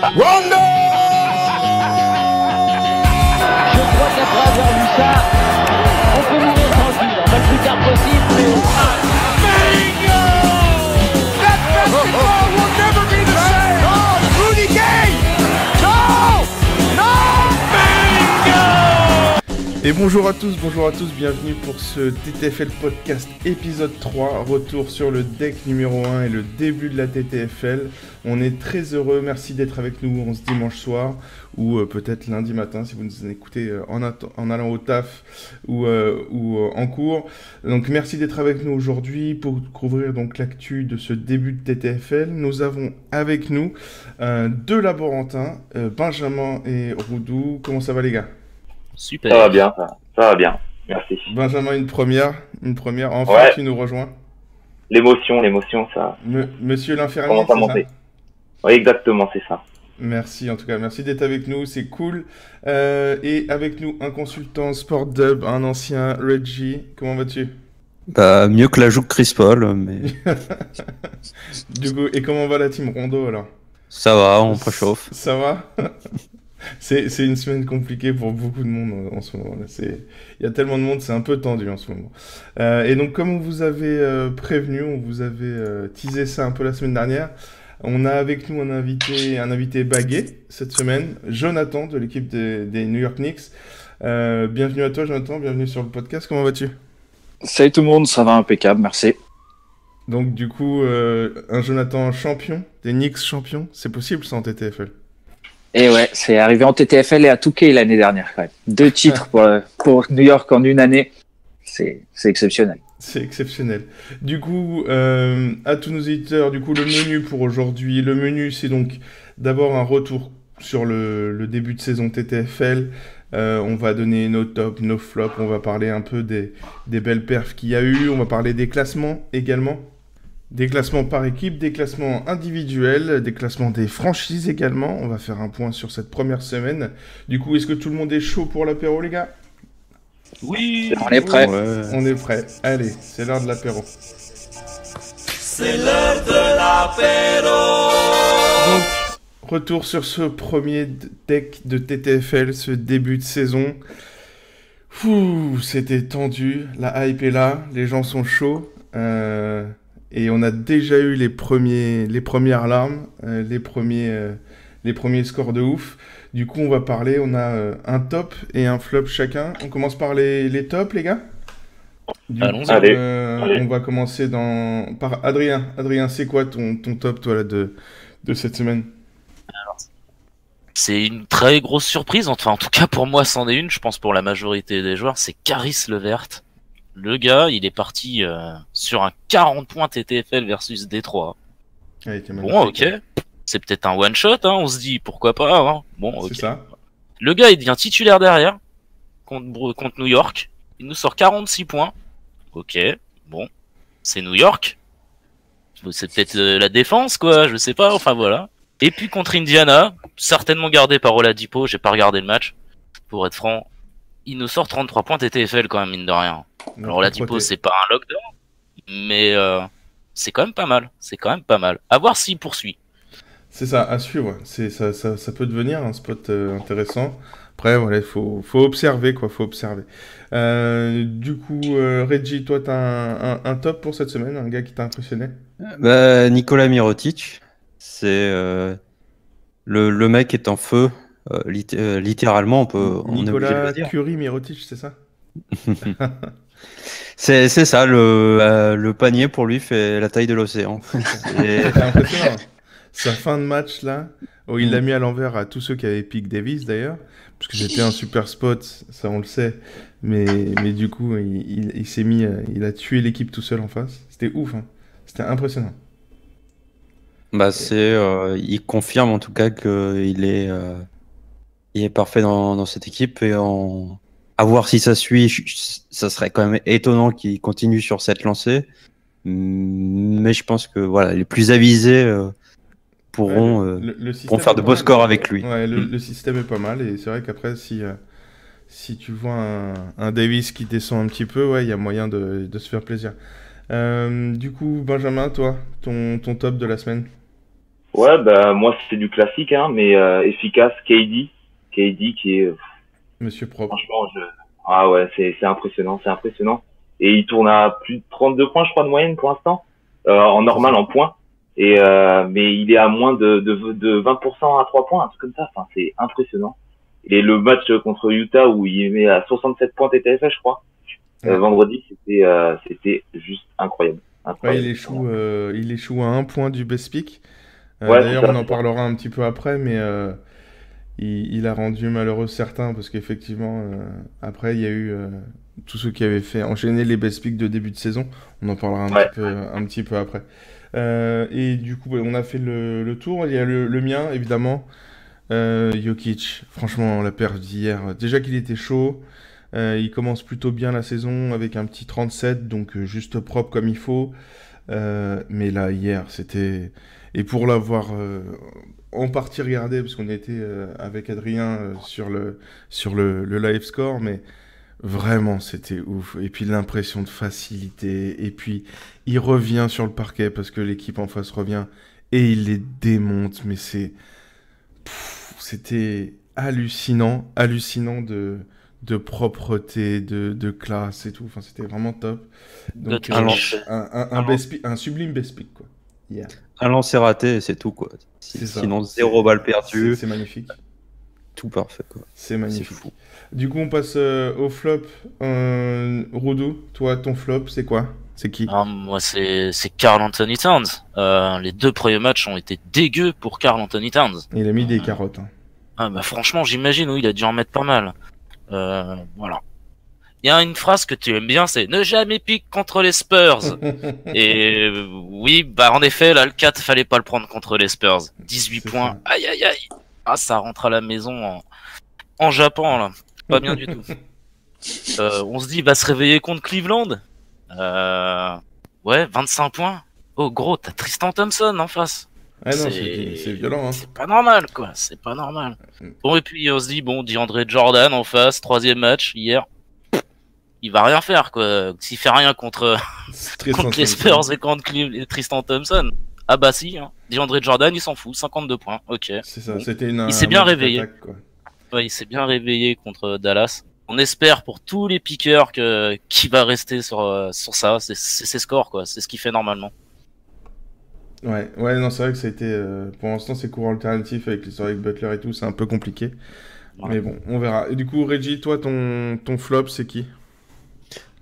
Rondo! Je crois qu'après avoir vu ça, on peut mourir tranquille. Pas le plus tard possible, mais... Bingo! That basketball will never be the same! Oh, Rudy Gay! No! No! Bingo! Et bonjour à tous, bienvenue pour ce TTFL Podcast épisode 3, retour sur le deck numéro 1 et le début de la TTFL. On est très heureux, merci d'être avec nous en ce dimanche soir, ou peut-être lundi matin si vous nous écoutez en allant au taf ou en cours. Donc merci d'être avec nous aujourd'hui pour couvrir donc l'actu de ce début de TTFL. Nous avons avec nous deux laborantins, Benjamin et Roudou. Comment ça va les gars ? Super. Ça va bien, merci. Benjamin, une première, enfin ouais. Tu nous rejoins. L'émotion, ça. Monsieur l'infirmier, commence à monter. Oui, exactement, c'est ça. Merci en tout cas, merci d'être avec nous, c'est cool. Et avec nous, un consultant Sport Dub, un ancien Reggie. Comment vas-tu ? Bah, mieux que la joue de Chris Paul, mais... Du coup, et comment va la team Rondo alors ? Ça va, on préchauffe. Ça va ? C'est une semaine compliquée pour beaucoup de monde en ce moment. Il y a tellement de monde, c'est un peu tendu en ce moment. Et donc, comme on vous avait prévenu, on vous avait teasé ça un peu la semaine dernière, on a avec nous un invité bagué cette semaine, Jonathan de l'équipe des New York Knicks. Bienvenue à toi, Jonathan, bienvenue sur le podcast. Comment vas-tu ? Salut tout le monde, ça va impeccable, merci. Donc, du coup, un Jonathan champion, des Knicks champions, c'est possible ça en TTFL ? Et ouais, c'est arrivé en TTFL et à Touquet l'année dernière quand même. 2 titres pour New York en une année, c'est exceptionnel. C'est exceptionnel. Du coup, à tous nos éditeurs, du coup, le menu pour aujourd'hui. Le menu, c'est donc d'abord un retour sur le début de saison TTFL. On va donner nos tops, nos flops. On va parler un peu des belles perfs qu'il y a eu. On va parler des classements également. Des classements par équipe, des classements individuels, des classements des franchises également. On va faire un point sur cette première semaine. Du coup, est-ce que tout le monde est chaud pour l'apéro, les gars ? Oui, on est prêt. Ouais. On est prêt. Allez, c'est l'heure de l'apéro. C'est l'heure de l'apéro! Donc, retour sur ce premier deck de TTFL, ce début de saison. C'était tendu, la hype est là, les gens sont chauds. Et on a déjà eu les premières larmes, les premiers scores de ouf. Du coup, on va parler, on a un top et un flop chacun. On commence par les tops, les gars ? Allons-y. Allez. On va commencer par Adrien. Adrien, c'est quoi ton top, toi, là, de cette semaine ? C'est une très grosse surprise, enfin en tout cas pour moi c'en est une, je pense pour la majorité des joueurs, c'est Caris Levert. Le gars, il est parti sur un 40 points TTFL versus Détroit. Bon, ok. C'est peut-être un one-shot, hein, on se dit, pourquoi pas. Hein. Bon, ok. C'est ça. Le gars, il devient titulaire derrière, contre New York. Il nous sort 46 points. Ok, bon. C'est New York. C'est peut-être la défense, quoi, je sais pas, enfin voilà. Et puis contre Indiana, certainement gardé par Oladipo, j'ai pas regardé le match, pour être franc. Il nous sort 33 points TTFL quand même, mine de rien. Alors Oladipo, c'est pas un lockdown, mais c'est quand même pas mal. À voir s'il poursuit. C'est ça, à suivre. Ça peut devenir un spot intéressant. Après, voilà, il faut observer, quoi. Faut observer. Du coup, Reggie, toi, t'as un top pour cette semaine, un gars qui t'a impressionné ? Bah, Nikola Mirotic, c'est le mec est en feu. Littéralement, on est obligé de Nicolas le dire. Curie Mirotic, c'est ça ? C'est ça, le panier pour lui fait la taille de l'océan. C'est impressionnant. Sa fin de match là, il l'a mis à l'envers à tous ceux qui avaient pick Davis d'ailleurs, parce que c'était un super spot, ça on le sait, mais du coup il s'est mis, il a tué l'équipe tout seul en face. C'était ouf, hein. C'était impressionnant. Bah il confirme en tout cas qu'il il est parfait dans cette équipe et à voir si ça suit, ça serait quand même étonnant qu'il continue sur cette lancée. Mais je pense que voilà, les plus avisés pourront faire de beaux scores avec lui. Ouais, le système est pas mal et c'est vrai qu'après si tu vois un Davis qui descend un petit peu, ouais, il y a moyen de se faire plaisir. Du coup, Benjamin, toi, ton top de la semaine ? Ouais, bah moi c'est du classique, hein, mais efficace. KD qui est Monsieur Propre. franchement, ah ouais, c'est impressionnant, c'est impressionnant. Et il tourne à plus de 32 points, je crois, de moyenne pour l'instant, en normal, en points. Et mais il est à moins de 20% à 3 points, un truc comme ça. Enfin, c'est impressionnant. Et le match contre Utah où il met à 67 points TTFL, je crois, vendredi, c'était juste incroyable. Ouais, Incroyable. il échoue à 1 point du best pick. Ouais, D'ailleurs, c'est ça, on en c'est ça. parlera un petit peu après, mais il a rendu malheureux certains parce qu'effectivement, après, il y a eu tous ceux qui avaient fait enchaîner les best picks de début de saison. On en parlera Ouais. un petit peu après. Et du coup, on a fait le tour. Il y a le mien, évidemment. Jokic, franchement, la perf d'hier, déjà qu'il était chaud, il commence plutôt bien la saison avec un petit 37, donc juste propre comme il faut. Mais là, hier, c'était... Et pour l'avoir en partie regardé, parce qu'on était avec Adrien sur le live score, mais vraiment, c'était ouf. Et puis l'impression de facilité. Et puis, il revient sur le parquet parce que l'équipe en face revient et il les démonte. Mais c'était hallucinant de propreté, de classe et tout. Enfin, c'était vraiment top. Donc, un sublime best pick, quoi. Yeah. Un lancer raté, c'est tout, quoi. C'est ça. Sinon, 0 balle perdue. C'est magnifique. Tout parfait, quoi. C'est magnifique. C'est fou. Du coup, on passe au flop. Roudou, toi, ton flop, c'est quoi? C'est qui? Moi, c'est Karl Anthony Towns. Les 2 premiers matchs ont été dégueux pour Karl Anthony Towns. Il a mis des carottes. Hein. Ah, bah, franchement, j'imagine, oui, il a dû en mettre pas mal. Voilà. Il y a une phrase que tu aimes bien, c'est ne jamais pique contre les Spurs. Et oui, bah en effet, là le 4, fallait pas le prendre contre les Spurs. 18 points. Ça. Aïe aïe aïe. Ah, ça rentre à la maison en Japon là. Pas bien du tout. On se dit il va se réveiller contre Cleveland. Ouais, 25 points. Oh gros, t'as Tristan Thompson en face. Ah non, c'est violent. Hein. C'est pas normal quoi, c'est pas normal. Bon et puis on se dit bon, DeAndre Jordan en face, 3e match hier. Il va rien faire quoi. S'il fait rien contre les Spurs et contre Tristan Thompson. Ah bah si, hein. DeAndre Jordan il s'en fout, 52 points. Ok. C'est ça, bon. c'était il s'est bien réveillé. Attaque, quoi. Ouais, il s'est bien réveillé contre Dallas. On espère pour tous les piqueurs qu'il va rester sur ça. C'est ses scores quoi. C'est ce qu'il fait normalement. Ouais, non, c'est vrai que ça a été pour l'instant c'est courant alternatif avec l'histoire avec Butler et tout, c'est un peu compliqué. Ouais. Mais bon, on verra. Et du coup, Reggie, toi, ton flop, c'est qui?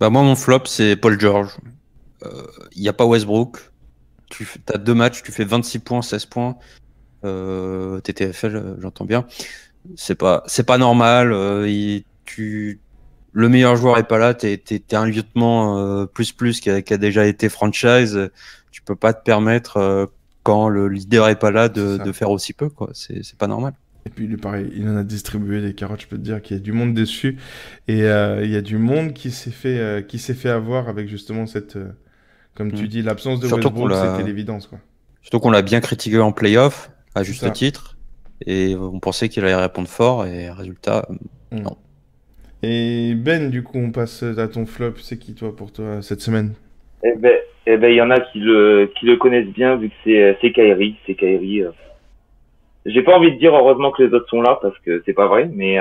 Bah moi, mon flop, c'est Paul George. Il n'y a pas Westbrook. Tu as 2 matchs, tu fais 26 points, 16 points. TTFL, j'entends bien. C'est pas normal. Le meilleur joueur est pas là. T'es un lieutenant plus qui a déjà été franchise. Tu peux pas te permettre quand le leader est pas là de faire aussi peu, quoi. C'est pas normal. Et puis lui pareil, il en a distribué des carottes, je peux te dire qu'il y a du monde dessus et il y a du monde qui s'est fait avoir avec justement cette comme tu dis l'absence de Westbrook, c'était l'évidence quoi. Surtout qu'on l'a bien critiqué en playoff à juste titre et on pensait qu'il allait répondre fort et résultat non. Et Ben, du coup, on passe à ton flop, c'est qui toi pour toi cette semaine? Eh ben il y en a qui le connaissent bien vu que c'est Kyrie, J'ai pas envie de dire heureusement que les autres sont là parce que c'est pas vrai, mais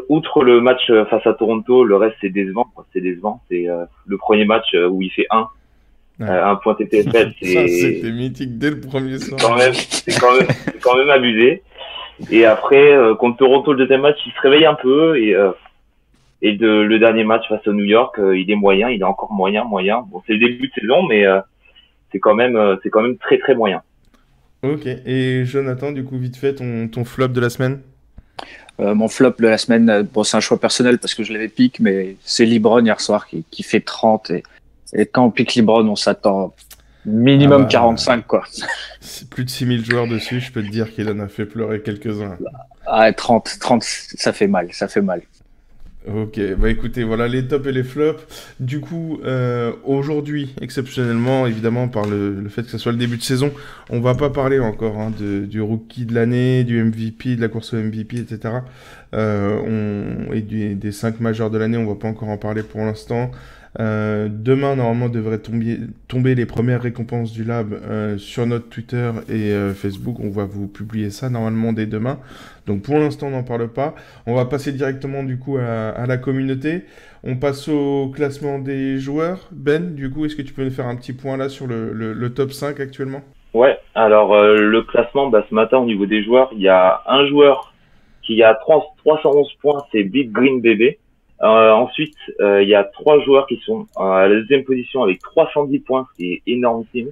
outre le match face à Toronto, le reste c'est décevant. C'est décevant. C'est le premier match où il fait un point TTFL. C'était mythique dès le premier soir. C'est quand même abusé. Et après contre Toronto, le deuxième match, il se réveille un peu et le dernier match face à New York, il est moyen. Il est encore moyen. Bon, c'est le début de saison, mais c'est quand même très très moyen. Ok, et Jonathan, du coup, vite fait, ton flop de la semaine? Mon flop de la semaine, bon, c'est un choix personnel parce que je l'avais pique, mais c'est LeBron hier soir qui fait 30. Et quand on pique LeBron, on s'attend minimum 45, quoi. C'est plus de 6000 joueurs dessus, je peux te dire qu'il en a fait pleurer quelques-uns. Ah, 30, ça fait mal. Ok, bah écoutez, voilà les tops et les flops. Du coup, aujourd'hui, exceptionnellement, évidemment, par le fait que ce soit le début de saison, on va pas parler encore du rookie de l'année, du MVP, de la course au MVP, etc. Et des 5 majeurs de l'année, on va pas encore en parler pour l'instant. Demain, normalement, devraient tomber les premières récompenses du lab sur notre Twitter et Facebook. On va vous publier ça normalement dès demain. Donc pour l'instant, on n'en parle pas. On va passer directement du coup à la communauté. On passe au classement des joueurs. Ben, du coup, est-ce que tu peux nous faire un petit point là sur le top 5 actuellement? Ouais, alors le classement, ce matin au niveau des joueurs, il y a un joueur qui a 311 points, c'est Big Green Bébé. Ensuite, il y a 3 joueurs qui sont à la deuxième position avec 310 points, ce qui est énormissime.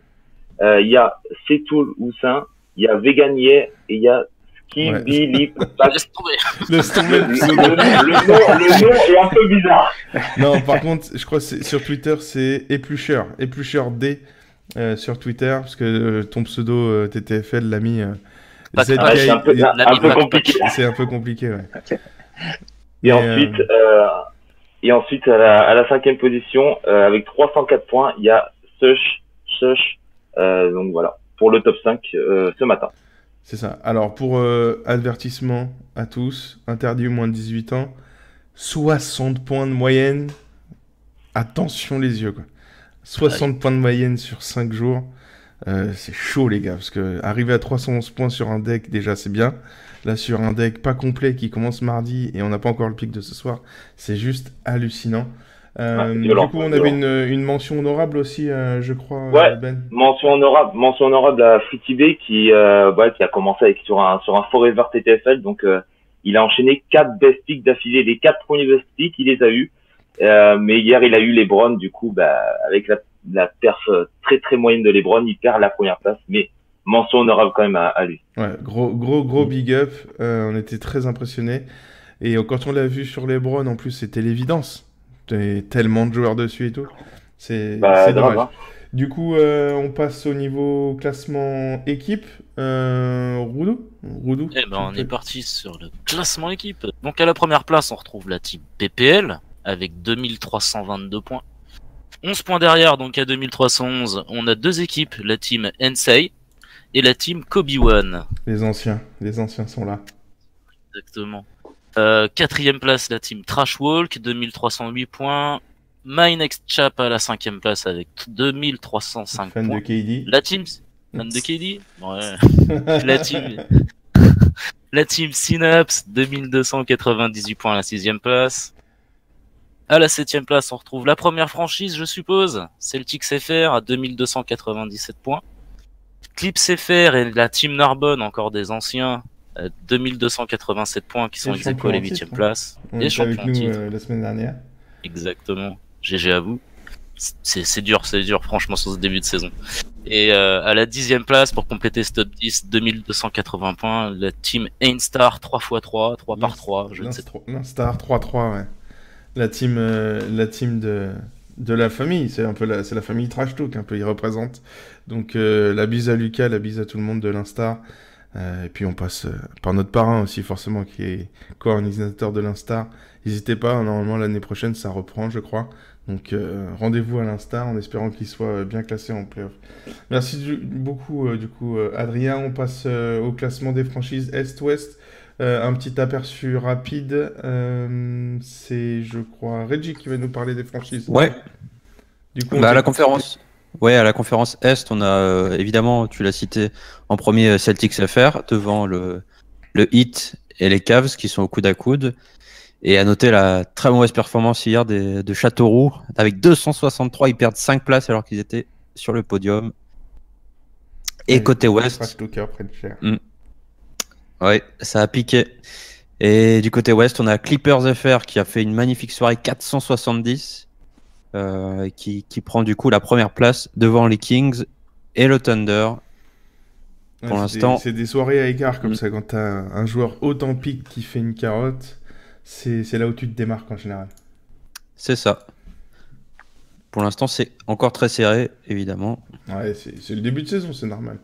Il y a Setoul Houssin, il y a Veganier et il y a Skibili. Laisse tomber. Laisse tomber. Le nom est un peu bizarre. Non, par contre, je crois que sur Twitter, c'est Éplucheur D sur Twitter, parce que ton pseudo TTFL l'a mis. C'est un peu compliqué. C'est un peu compliqué, ouais. Okay. Et ensuite, à la 5e position, avec 304 points, il y a Sush. Donc voilà, pour le top 5 ce matin. C'est ça. Alors, pour avertissement à tous, interdit aux moins de 18 ans, 60 points de moyenne. Attention les yeux, quoi. 60 points de moyenne sur 5 jours. C'est chaud, les gars, parce que arriver à 311 points sur un deck, déjà, c'est bien. Là, sur un deck pas complet qui commence mardi et on n'a pas encore le pic de ce soir, c'est juste hallucinant. Du coup, on avait une mention honorable aussi, je crois, ouais, Ben. Mention honorable à Fritibé qui a commencé sur un Forever TTFL. Donc, il a enchaîné 4 best picks d'affilée. Les 4 premiers best picks, il les a eus. Mais hier, il a eu LeBron. Du coup, avec la perf très très moyenne de LeBron, il perd la première place. Mais mention honorable quand même à lui. Ouais, gros big up. On était très impressionnés. Et quand on l'a vu sur LeBron, en plus, c'était l'évidence. Tellement de joueurs dessus et tout. C'est dommage. Hein. Du coup, on passe au niveau classement équipe. Roudou. On est parti sur le classement équipe. Donc à la première place, on retrouve la team PPL avec 2322 points. 11 points derrière, donc à 2311, on a 2 équipes, la team Ensei et la team Kobe1. Les anciens sont là. Exactement. 4ème place, la team Trashwalk, 2308 points. My Next Chap à la 5ème place avec 2305 points. Fan de KD. La team... Fan de KD. Ouais. La team Synapse, 2298 points à la 6ème place. À la 7ème place, on retrouve la première franchise, je suppose. Celtics FR à 2297 points. Clips FR et la team Narbonne, encore des anciens, 2287 points qui sont ex-aequo à la 8ème place. On était avec nous la semaine dernière. Exactement. GG à vous. C'est dur, franchement, sur ce début de saison. Et à la 10ème place, pour compléter ce top 10, 2280 points, la team Ainstar 3x3, 3 par 3, je ne sais pas. Ainstar 3-3, ouais. La team de la famille, c'est un peu la famille Trash Talk, un peu, il représente. Donc la bise à Lucas, la bise à tout le monde de l'Instar. Et puis on passe par notre parrain aussi, forcément, qui est co-organisateur de l'Instar. N'hésitez pas, normalement l'année prochaine ça reprend, je crois. Donc rendez-vous à l'Instar en espérant qu'il soit bien classé en playoff. Merci beaucoup Adrien. On passe au classement des franchises Est-Ouest. Un petit aperçu rapide. C'est, je crois, Reggie qui va nous parler des franchises. Ouais. Du coup, à la conférence. Ouais, à la conférence Est, on a évidemment, tu l'as cité, en premier Celtics FR, devant le Heat et les Cavs qui sont au coude à coude. Et à noter la très mauvaise performance hier de Châteauroux. Avec 263, ils perdent 5 places alors qu'ils étaient sur le podium. Et côté Ouest. Ouais, ça a piqué. Et du côté Ouest, on a Clippers FR qui a fait une magnifique soirée 470. Qui prend du coup la première place devant les Kings et le Thunder. Pour l'instant, c'est des soirées à écart comme ça. Quand t'as un joueur autant pique qui fait une carotte, c'est là où tu te démarques en général. C'est ça. Pour l'instant, c'est encore très serré, évidemment. Ouais, c'est le début de saison, c'est normal.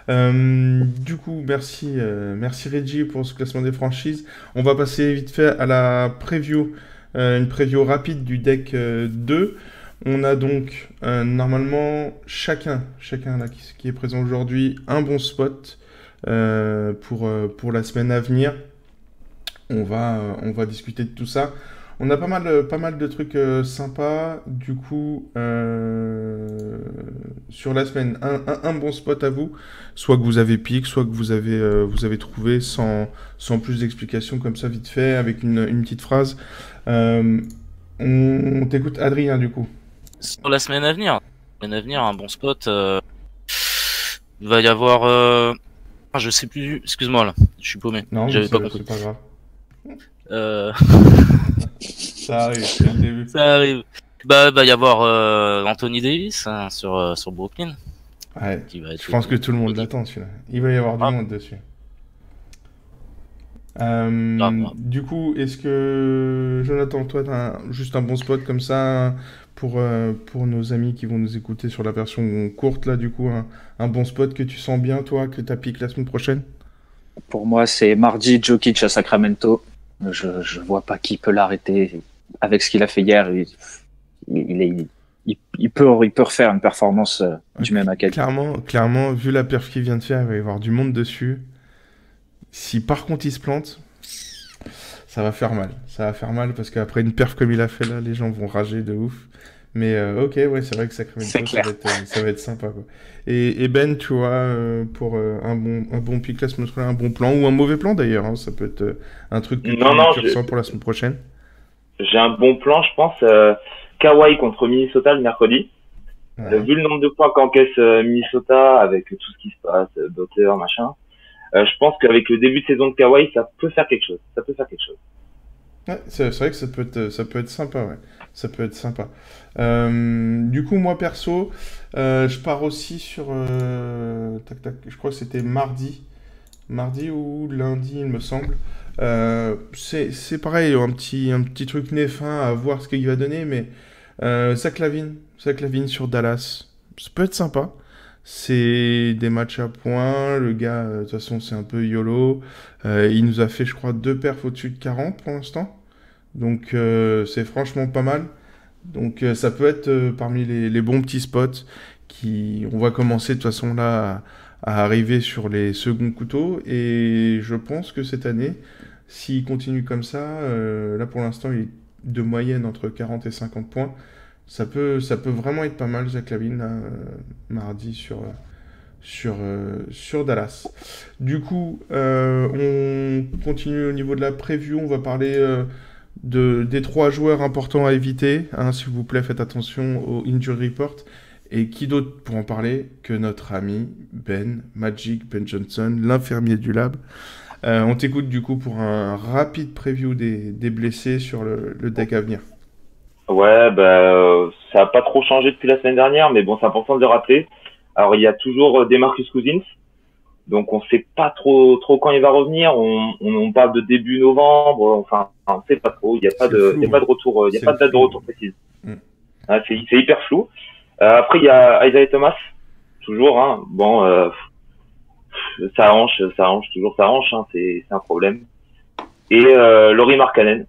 Du coup, merci Reggie pour ce classement des franchises. On va passer vite fait à la preview. Une preview rapide du deck 2. On a donc normalement chacun là, qui est présent aujourd'hui un bon spot pour la semaine à venir. On va discuter de tout ça. On a pas mal de trucs sympas. Du coup, sur la semaine, un bon spot à vous. Soit que vous avez piqué, soit que vous avez trouvé sans plus d'explications comme ça, vite fait, avec une petite phrase. On t'écoute, Adrien, du coup. Sur la semaine à venir, un bon spot. Il va y avoir. Ah, je sais plus. Excuse-moi là, je suis paumé. Non, J'avais pas c'est compris. pas grave. Euh... Ça arrive, c'est le début. Ça arrive. Bah, va y avoir Anthony Davis hein, sur Brooklyn. Ouais, Qui va être je pense que tout le monde l'attend, celui-là. Il va y avoir du monde dessus. Du coup, est-ce que, Jonathan, toi, t'as juste un bon spot comme ça pour nos amis qui vont nous écouter sur la version courte, là, du coup, un bon spot que tu sens bien, toi, que t'as piqué la semaine prochaine? Pour moi, c'est mardi, Jokic à Sacramento. Je vois pas qui peut l'arrêter avec ce qu'il a fait hier. Il peut refaire une performance du même acabit. Clairement, vu la perf qu'il vient de faire, il va y avoir du monde dessus. Si par contre il se plante, ça va faire mal. Ça va faire mal parce qu'après une perf comme il a fait là, les gens vont rager de ouf. Mais ok, ouais, c'est vrai que Sacramento, ça va être sympa, quoi. Et Ben, tu vois, pour un bon pick la semaine prochaine, un bon plan ou un mauvais plan d'ailleurs, hein, ça peut être un truc que tu ressens pour la semaine prochaine. J'ai un bon plan, je pense. Kawhi contre Minnesota le mercredi. Ouais. Vu le nombre de points qu'encaisse Minnesota avec tout ce qui se passe, Butler, machin, je pense qu'avec le début de saison de Kawhi, ça peut faire quelque chose. Ouais, c'est vrai que ça peut être sympa, ouais. Ça peut être sympa. Du coup, moi perso, je pars aussi sur je crois que c'était mardi ou lundi, il me semble. C'est pareil, un petit truc néfin à voir ce qu'il va donner, mais Zach LaVine sur Dallas, ça peut être sympa. C'est des matchs à points, le gars, de toute façon, c'est un peu YOLO. Il nous a fait, je crois, 2 perfs au-dessus de 40 pour l'instant. Donc, c'est franchement pas mal. Donc, ça peut être parmi les bons petits spots on va commencer de toute façon là à arriver sur les seconds couteaux. Et je pense que cette année, s'il continue comme ça, là pour l'instant, il est de moyenne entre 40 et 50 points. Ça peut vraiment être pas mal, Zach LaVine, là, mardi sur Dallas. Du coup, on continue au niveau de la preview. On va parler des 3 joueurs importants à éviter. Hein, s'il vous plaît, faites attention au Injury Report. Et qui d'autre pour en parler que notre ami Ben Johnson, l'infirmier du lab. On t'écoute du coup pour un rapide preview des blessés sur le deck à venir. Ouais, ça n'a pas trop changé depuis la semaine dernière, mais bon, c'est important de le rappeler. Alors, il y a toujours DeMarcus Cousins. Donc, on sait pas trop quand il va revenir. On parle de début novembre. Enfin, on sait pas trop. Il n'y a pas de retour, il y a pas de date de retour précise. Ah, c'est hyper flou. Après, il y a Isaiah Thomas. Toujours, hein. Bon, ça hanche, hein. C'est un problème. Et Lauri Markkanen,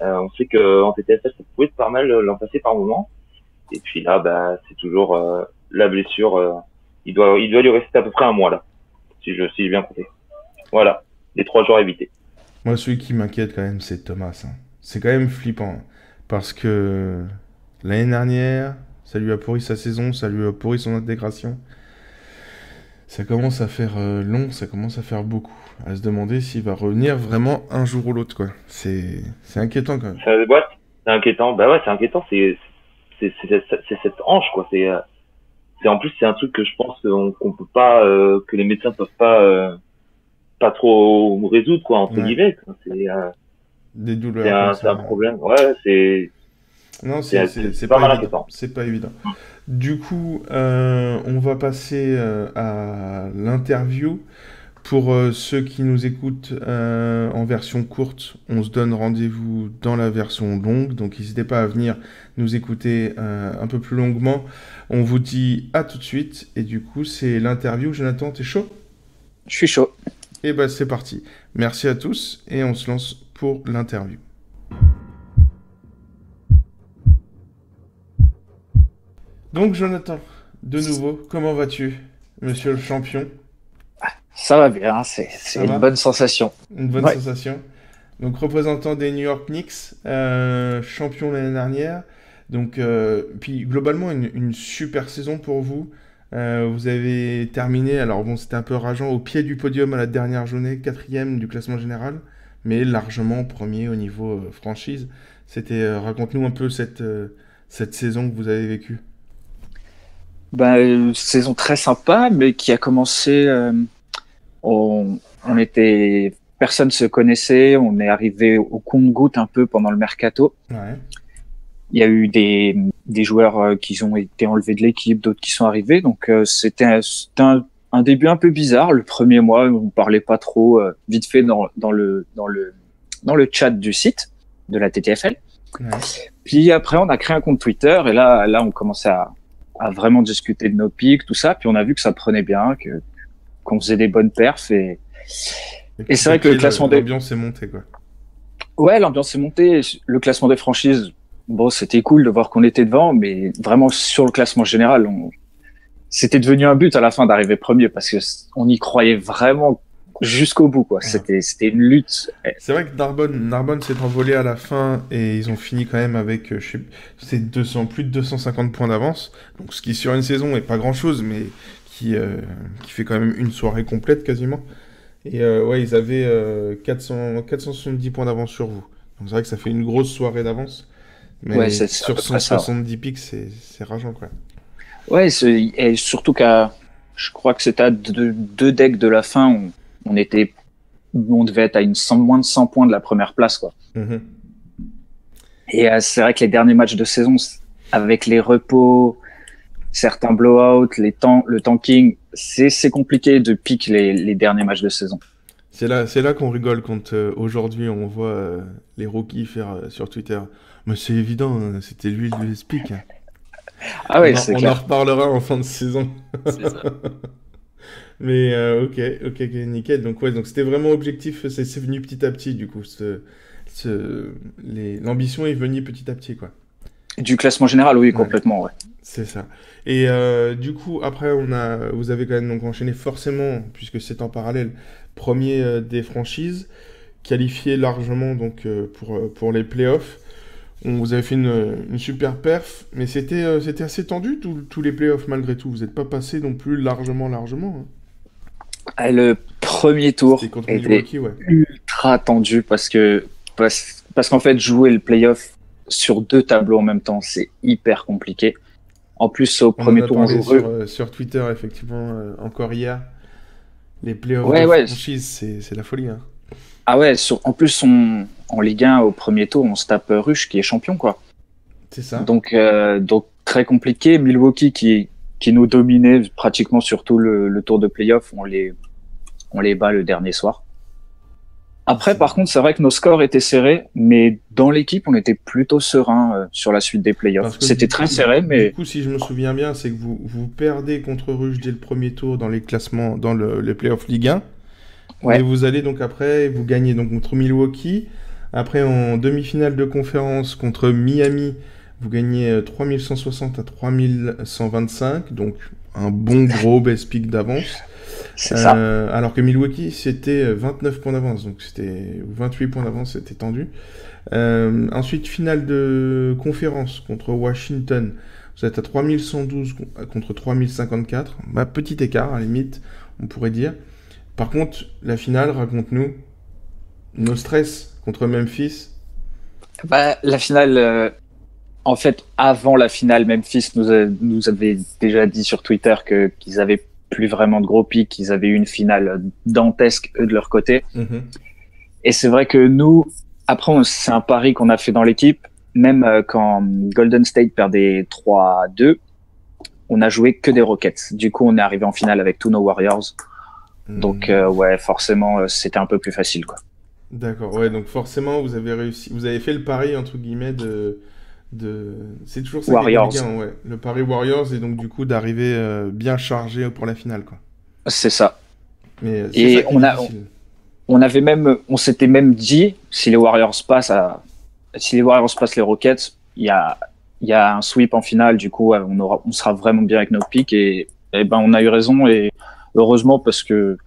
on sait que en TTFS ça pouvait être pas mal l'an passé par moment. Et puis là, c'est toujours la blessure. Il doit lui rester à peu près un mois là, si j'ai bien compté. Voilà, les 3 jours à éviter. Moi, celui qui m'inquiète quand même, c'est Thomas. Hein. C'est quand même flippant parce que l'année dernière, ça lui a pourri sa saison, ça lui a pourri son intégration. Ça commence à faire long, ça commence à faire beaucoup. À se demander s'il va revenir vraiment un jour ou l'autre, quoi. C'est inquiétant, quand même. C'est inquiétant. Bah ouais, c'est inquiétant. C'est cette hanche, quoi. En plus, c'est un truc que je pense qu'on peut pas, que les médecins peuvent pas trop résoudre, quoi, entre guillemets. Des douleurs. C'est un problème. Ouais, non, c'est pas mal inquiétant. C'est pas évident. Du coup, on va passer à l'interview. Pour ceux qui nous écoutent en version courte, on se donne rendez-vous dans la version longue. Donc, n'hésitez pas à venir nous écouter un peu plus longuement. On vous dit à tout de suite. Et du coup, c'est l'interview. Jonathan, t'es chaud? Je suis chaud. Et c'est parti. Merci à tous et on se lance pour l'interview. Donc, Jonathan, de nouveau, comment vas-tu, monsieur le champion? Ça va bien, c'est une bonne sensation. Une bonne sensation. Donc représentant des New York Knicks, champion l'année dernière. Donc puis globalement une super saison pour vous. Vous avez terminé, alors bon c'était un peu rageant, au pied du podium à la dernière journée, 4e du classement général, mais largement premier au niveau franchise. Raconte-nous un peu cette saison que vous avez vécue. Saison très sympa, mais qui a commencé. Personne se connaissait. On est arrivé au compte-gouttes un peu pendant le mercato. Ouais. Il y a eu des joueurs qui ont été enlevés de l'équipe, d'autres qui sont arrivés. Donc c'était un début un peu bizarre. Le premier mois, on parlait pas trop. Vite fait dans le chat du site de la TTFL. Ouais. Puis après, on a créé un compte Twitter et là, on commençait à vraiment discuter de nos pics, tout ça. Puis on a vu que ça prenait bien, qu'on faisait des bonnes perfs et c'est vrai que le classement l'ambiance est montée, quoi. Ouais, l'ambiance est montée. Le classement des franchises, bon, c'était cool de voir qu'on était devant, mais vraiment sur le classement général, c'était devenu un but à la fin d'arriver premier parce que on y croyait vraiment jusqu'au bout, quoi. Ouais. C'était une lutte. C'est vrai que Narbonne s'est envolé à la fin et ils ont fini quand même avec plus de 250 points d'avance. Donc ce qui sur une saison est pas grand chose, mais qui fait quand même une soirée complète quasiment. Et ouais, ils avaient 470 points d'avance sur vous. Donc c'est vrai que ça fait une grosse soirée d'avance. Mais Ouais, c'est sur à peu près ça, 170 pics, c'est rageant, quoi. Ouais, et surtout je crois que c'était à deux decks de la fin, on devait être à moins de 100 points de la première place, quoi. Mhm. Et c'est vrai que les derniers matchs de saison, avec les repos, certains blowouts, le tanking, c'est compliqué de piquer les derniers matchs de saison. C'est là qu'on rigole quand aujourd'hui on voit les rookies faire sur Twitter. Mais c'est évident, hein, c'était lui le speak. Hein. Ah ouais, c'est On en clair. reparlera en fin de saison. C'est ça. Mais ok, nickel. Donc ouais, donc c'était vraiment objectif. C'est venu petit à petit du coup. L'ambition est venue petit à petit, quoi. Du classement général, oui, Ouais. complètement, ouais. C'est ça. Et du coup, après, vous avez quand même donc enchaîné forcément, puisque c'est en parallèle, premier des franchises, qualifié largement donc pour les playoffs. Vous avez fait une super perf, mais c'était assez tendu tous les playoffs malgré tout. Vous n'êtes pas passé non plus largement. Hein. Le premier tour C'était contre était Milwaukee, ouais. ultra tendu parce qu'en fait, jouer le playoff sur deux tableaux en même temps, c'est hyper compliqué. En plus, au premier tour, on joue sur Twitter, effectivement, encore hier. Les playoffs Ouais, de ouais. franchise, c'est la folie. Hein. Ah ouais, en plus, en Ligue 1, au premier tour, on se tape Rush qui est champion, quoi. C'est ça. Donc très compliqué. Milwaukee qui nous dominait pratiquement sur tout le tour de playoff, on les bat le dernier soir. Après, par contre, c'est vrai que nos scores étaient serrés, mais dans l'équipe, on était plutôt serein sur la suite des playoffs. Parce que C'était du très coup- serré, mais Du coup, si je me souviens bien, c'est que vous perdez contre Rush dès le premier tour dans les classements, dans les playoffs Ligue 1. Ouais. Et vous allez donc après, vous gagnez donc contre Milwaukee. Après, en demi-finale de conférence contre Miami, vous gagnez 3160 à 3125. Donc, un bon gros best pick d'avance. c'est ça. Alors que Milwaukee, c'était 29 points d'avance. Donc, c'était 28 points d'avance, c'était tendu. Ensuite, finale de conférence contre Washington. Vous êtes à 3112 contre 3054. Bah, petit écart, à la limite, on pourrait dire. Par contre, la finale, raconte-nous. No stress contre Memphis. La finale, en fait, avant la finale, Memphis nous avait déjà dit sur Twitter qu'ils avaient plus vraiment de gros pics, qu'ils avaient eu une finale dantesque, eux, de leur côté. Mhm. Et c'est vrai que nous, après, c'est un pari qu'on a fait dans l'équipe. Même quand Golden State perdait 3-2, on a joué que des Rockets. Du coup, on est arrivé en finale avec tous nos Warriors. Donc, ouais, forcément, c'était un peu plus facile, quoi. D'accord, ouais, donc forcément, vous avez fait le pari, entre guillemets, c'est toujours ça Warriors. qui est bien, ouais. Le pari Warriors, et donc du coup, d'arriver bien chargé pour la finale, quoi. C'est ça. Mais c'est Et ça qui est difficile. on s'était même dit, si les Warriors passent les Rockets, il y a un sweep en finale, du coup, on sera vraiment bien avec nos picks et ben, on a eu raison et heureusement parce que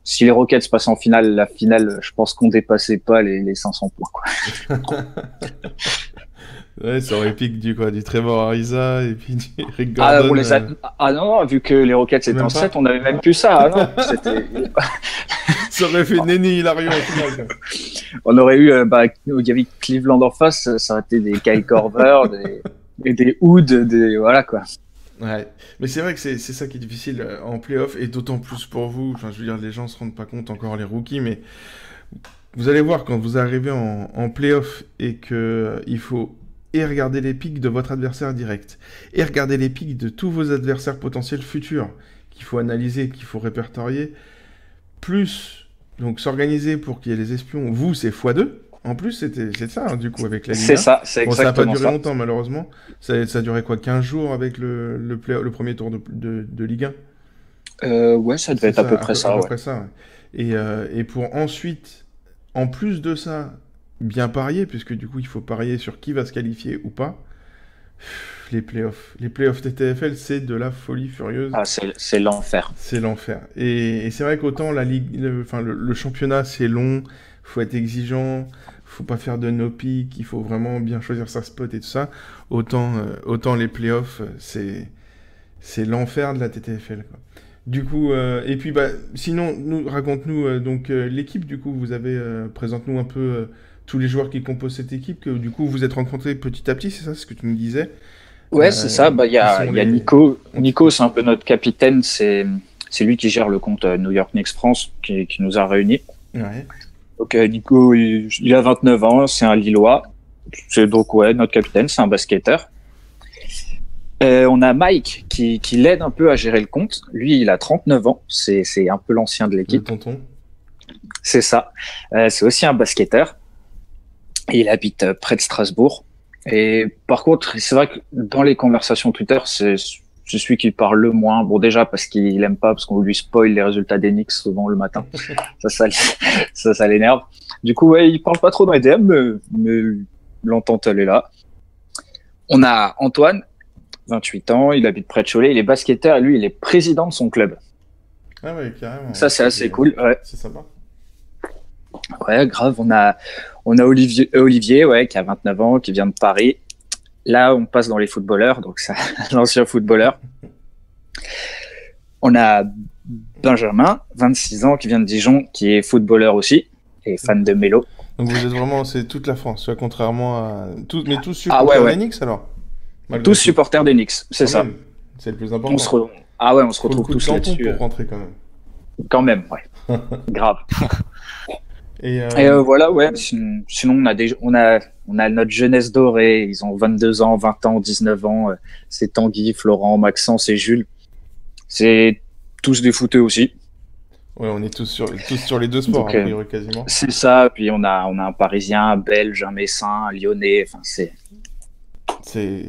si les Rockets passaient en finale, la finale, je pense qu'on dépassait pas les 500 points, quoi. Ouais, ça aurait piqué du Trevor Ariza et puis du Rick Gordon. Non, vu que les Rockets étaient en 7, on n'avait même plus ça. Ah non, ça aurait fait Nenny Hilarion au final, quoi. On aurait eu, il y avait Cleveland en face, ça aurait été des Kyle Korver, des Hood, voilà, quoi. Ouais, mais c'est vrai que c'est ça qui est difficile en playoff, et d'autant plus pour vous. Enfin, je veux dire, les gens se rendent pas compte, encore les rookies, mais vous allez voir quand vous arrivez en playoff et que il faut et regarder les pics de votre adversaire direct, et regarder les pics de tous vos adversaires potentiels futurs, qu'il faut analyser, qu'il faut répertorier, plus donc s'organiser pour qu'il y ait les espions. Vous, c'est x2. En plus, c'est ça, hein, du coup, avec la Ligue 1. C'est ça, c'est exactement ça. Ça n'a pas duré longtemps, malheureusement. Ça a duré quoi, 15 jours avec le premier tour de Ligue 1 Ouais, ça devait être à peu près ça. À peu près ça, ouais. Et pour ensuite, en plus de ça, bien parier, puisque du coup, il faut parier sur qui va se qualifier ou pas. Les playoffs TTFL, c'est de la folie furieuse. Ah, c'est l'enfer. C'est l'enfer. Et c'est vrai qu'autant la Ligue, le championnat, c'est long, faut être exigeant, faut pas faire de no-pick, il faut vraiment bien choisir sa spot et tout ça. Autant les playoffs, c'est l'enfer de la TTFL, quoi. Du coup, et puis sinon, raconte-nous donc l'équipe. Du coup, vous avez présente-nous un peu tous les joueurs qui composent cette équipe, que du coup vous êtes rencontrés petit à petit, c'est ça ce que tu nous disais? Ouais, c'est ça. Il y a Nico. Nico, c'est un peu notre capitaine. C'est lui qui gère le compte New York Knicks France qui nous a réunis. Ouais. Donc Nico, il a 29 ans, c'est un Lillois. C'est donc notre capitaine, c'est un basketteur. On a Mike qui l'aide un peu à gérer le compte. Lui, il a 39 ans. C'est un peu l'ancien de l'équipe. Le tonton. C'est ça. C'est aussi un basketteur. Et il habite près de Strasbourg. Et par contre, c'est vrai que dans les conversations Twitter, c'est celui qui parle le moins. Bon, déjà parce qu'il aime pas, parce qu'on lui spoil les résultats des Knicks souvent le matin. ça l'énerve. Du coup, ouais, il parle pas trop dans les DM, mais l'entente, elle est là. On a Antoine, 28 ans, il habite près de Cholet, il est basketteur et lui, il est président de son club. Ah ouais, carrément. Ça, c'est assez cool. Ouais. C'est sympa. Ouais, grave. On a Olivier, ouais, qui a 29 ans, qui vient de Paris. Là, on passe dans les footballeurs, donc c'est un ancien footballeur. On a Benjamin, 26 ans, qui vient de Dijon, qui est footballeur aussi, et fan de Mélo. Donc vous êtes vraiment, c'est toute la France, soit contrairement à mais tous supporters des Knicks alors. Tous supporters des Knicks, c'est ça. Même. C'est le plus important. On se retrouve tous là-dessus. Pour rentrer quand même. Quand même, ouais. Grave. Et voilà, ouais. Sinon, on a notre jeunesse dorée. Ils ont 22 ans, 20 ans, 19 ans. C'est Tanguy, Florent, Maxence et Jules. C'est tous des footeux aussi. Ouais, on est tous sur les deux sports, donc, a priori, quasiment. C'est ça. Puis on a un Parisien, un Belge, un Messin, un Lyonnais. Enfin,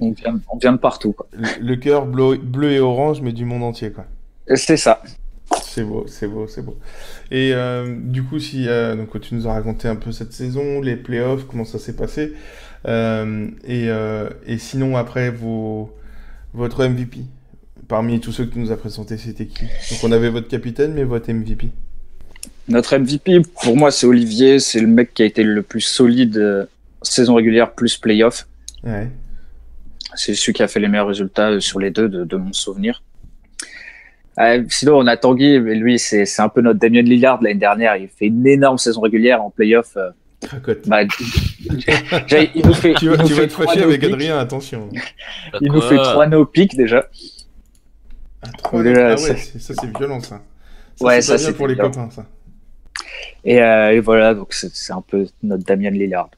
on vient de partout, quoi. Le cœur bleu et orange, mais du monde entier, quoi. C'est ça. C'est beau. Et du coup, donc tu nous as raconté un peu cette saison, les playoffs, comment ça s'est passé, et sinon après votre MVP parmi tous ceux que tu nous as présenté, c'était qui? Donc on avait votre capitaine, mais votre MVP. Notre MVP, pour moi, c'est Olivier. C'est le mec qui a été le plus solide saison régulière plus playoff. Ouais. C'est celui qui a fait les meilleurs résultats sur les deux de mon souvenir. Sinon, on a Tanguy, mais lui, c'est un peu notre Damien Lillard l'année dernière. Il fait une énorme saison régulière en playoff. Cracotte. Il nous fait. Tu vas te fâcher avec Adrien, attention. Il nous fait 3 no-pick déjà. Ça c'est violent, ça. Ça c'est bien pour les copains, ça. Et voilà, donc c'est un peu notre Damien Lillard.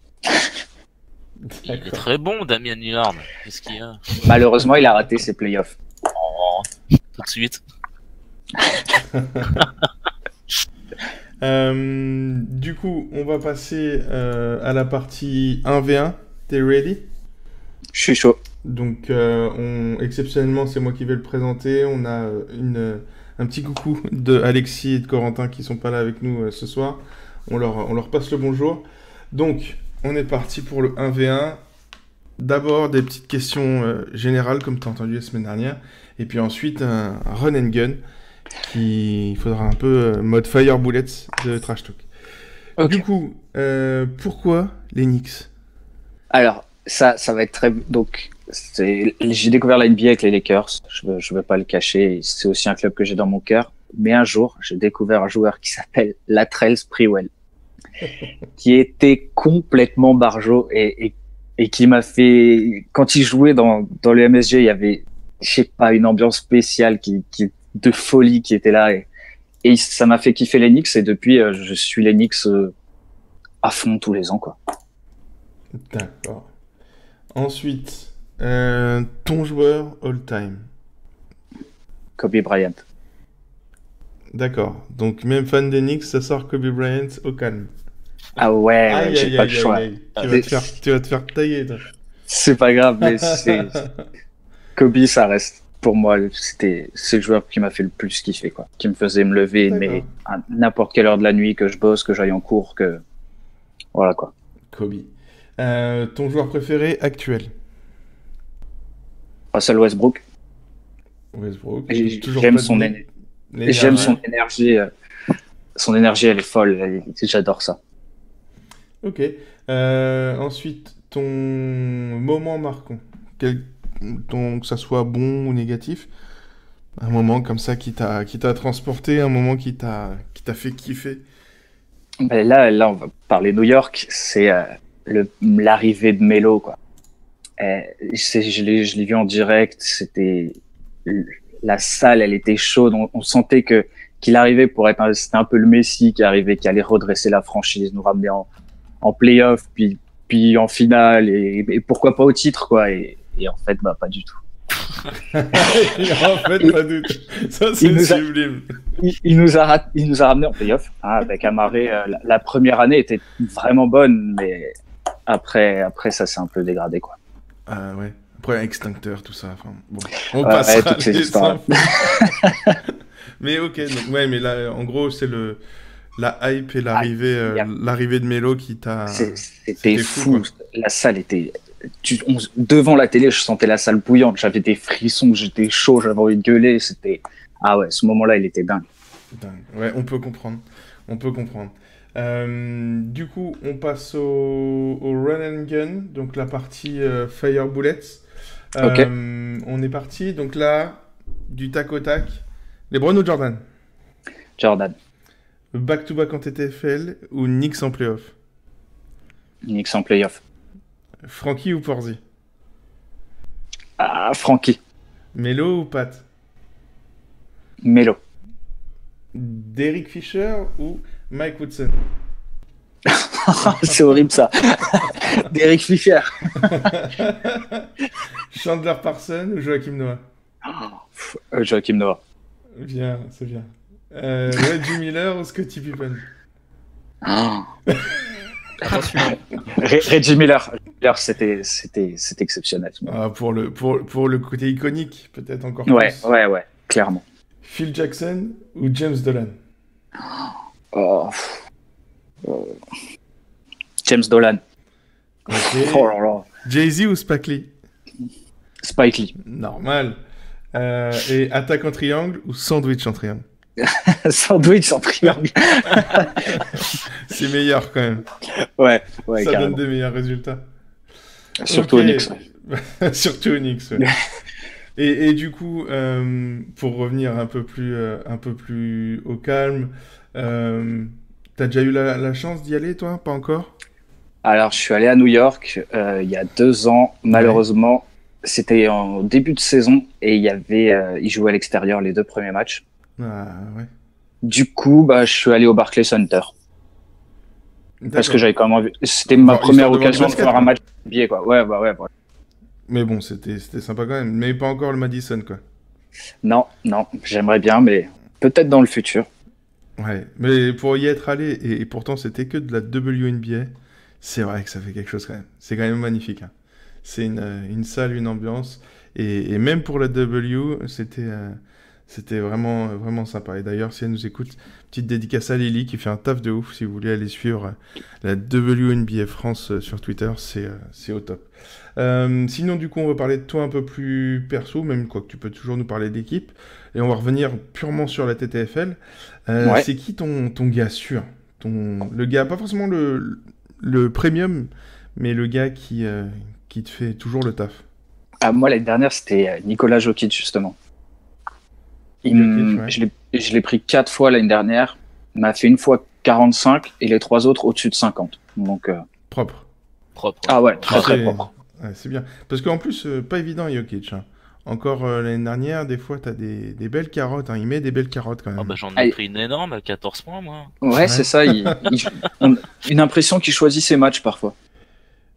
Il est très bon, Damien Lillard. Qu'est-ce qu'il y a? Malheureusement, il a raté ses playoffs. Oh, tout de suite. Du coup, on va passer à la partie 1v1. T'es ready? Je suis chaud. Donc, exceptionnellement, c'est moi qui vais le présenter. On a un petit coucou de Alexis et de Corentin qui sont pas là avec nous ce soir. On leur passe le bonjour. Donc, on est parti pour le 1v1. D'abord, des petites questions générales, comme tu as entendu la semaine dernière. Et puis ensuite, un run and gun Il faudra un peu mode Fire Bullets de Trash Talk. Ok. Du coup, pourquoi les Knicks? Alors, ça va être très. Donc, j'ai découvert la NBA avec les Lakers. Je veux pas le cacher. C'est aussi un club que j'ai dans mon cœur. Mais un jour, j'ai découvert un joueur qui s'appelle Latrell Sprewell, qui était complètement barjot et qui m'a fait. Quand il jouait dans le MSG, il y avait, je sais pas, une ambiance spéciale de folie qui était là. Et ça m'a fait kiffer les Knicks. Et depuis, je suis les Knicks à fond tous les ans, quoi. D'accord. Ensuite, ton joueur all-time. Kobe Bryant. D'accord. Donc, même fan des Knicks, ça sort Kobe Bryant au calme. Ah ouais, Aïe, j'ai aïe, pas aïe, le choix. aïe, aïe. Tu vas te faire tailler, toi. C'est pas grave, mais Kobe, ça reste pour moi, c'est le joueur qui m'a fait le plus kiffer, quoi. Qui me faisait me lever, D'accord. mais à n'importe quelle heure de la nuit, que je bosse, que j'aille en cours, voilà, quoi. Kobe. Ton joueur préféré actuel? Russell Westbrook. Westbrook. J'aime son énergie. Son énergie, elle est folle. J'adore ça. Ok. Ensuite, ton moment marquant. Que ça soit bon ou négatif. Un moment comme ça qui t'a transporté, un moment qui t'a fait kiffer. Mais là, on va parler New York. C'est l'arrivée de Melo, quoi. Je l'ai vu en direct. La salle, elle était chaude. On sentait qu'il arrivait pour être c'était un peu le Messi qui arrivait, qui allait redresser la franchise, nous ramener en play-off, puis en finale, et pourquoi pas au titre, quoi. Et en fait, pas du tout. En fait, pas du tout. Ça, c'est sublime. Il nous a ramené en play-off, hein, avec Amaré. La première année était vraiment bonne, mais après ça s'est un peu dégradé, quoi. Ah ouais. Après, extincteur, tout ça. Enfin, bon. On passera toutes ces les histoires. Mais ok, donc ouais, mais là, en gros, c'est la hype et l'arrivée de Melo qui t'a. C'était fou. Quoi. La salle était. Devant la télé, je sentais la salle bouillante. J'avais des frissons, j'étais chaud, j'avais envie de gueuler. Ah ouais, ce moment-là, il était dingue. Ouais, on peut comprendre. Du coup, on passe au run and gun, donc la partie Fire Bullets. Ok. On est parti, donc là, du tac au tac. LeBron ou Jordan? Jordan. Back-to-back en TTFL ou Knicks en playoff? Knicks en playoff. Frankie ou Porzi? Ah, Frankie. Melo ou Pat? Melo. Derek Fisher ou Mike Woodson? C'est horrible, ça. Derek Fisher. Chandler Parsons ou Joachim Noah? Joachim Noah. Bien, c'est bien. Reggie Miller ou Scottie Pippen? Attention. Reggie Miller, c'était exceptionnel. Ah, pour le côté iconique, peut-être encore Ouais, plus. ouais, clairement. Phil Jackson ou James Dolan? James Dolan. Ok. Oh là là. Jay-Z ou Spike Lee? Spike Lee. Normal. Et attaque en triangle ou sandwich en triangle? Sandwich en triangle. C'est meilleur quand même. Ouais, Ça carrément. donne des meilleurs résultats. Surtout Ok. Onyx. Surtout Onyx, ouais. Et du coup, pour revenir un peu plus au calme, t'as déjà eu la chance d'y aller, toi? Pas encore? Alors, je suis allé à New York il y a 2 ans. Malheureusement, c'était en début de saison et ils jouaient à l'extérieur les 2 premiers matchs. Ah ouais. Du coup, je suis allé au Barclays Center. Parce que D'accord. j'avais quand même envie. C'était ma Histoire première de voir le occasion de basket, faire un quoi. match NBA, quoi. Ouais, voilà. Mais bon, c'était sympa quand même. Mais pas encore le Madison, quoi. Non, j'aimerais bien, mais peut-être dans le futur. Ouais, mais pour y être allé, et pourtant c'était que de la WNBA, c'est vrai que ça fait quelque chose quand même. C'est quand même magnifique, hein. C'est une salle, une ambiance, et même pour la W, c'était vraiment, vraiment sympa. Et d'ailleurs, si elle nous écoute, petite dédicace à Lily qui fait un taf de ouf. Si vous voulez aller suivre la WNBA France sur Twitter, c'est au top. Sinon, du coup, on va parler de toi un peu plus perso, même quoi que tu peux toujours nous parler d'équipe. et on va revenir purement sur la TTFL. Ouais. C'est qui ton gars sûr? Le gars, pas forcément le premium, mais le gars qui te fait toujours le taf. Ah, moi, l'année dernière, c'était Nikola Jokic, justement. Jokic, ouais. Je l'ai pris 4 fois l'année dernière. Il m'a fait une fois 45 et les 3 autres au-dessus de 50. Donc, Propre. Propre. ah ouais, très très C'est- propre. Ouais, c'est bien. Parce qu'en plus, pas évident, Jokic. Hein. Encore l'année dernière, des fois, t'as des belles carottes. Hein. Il met des belles carottes quand même. Ah bah, j'en ai Allez. pris une énorme à 14 points, moi. Ouais, c'est ça. Une impression qu'il choisit ses matchs parfois.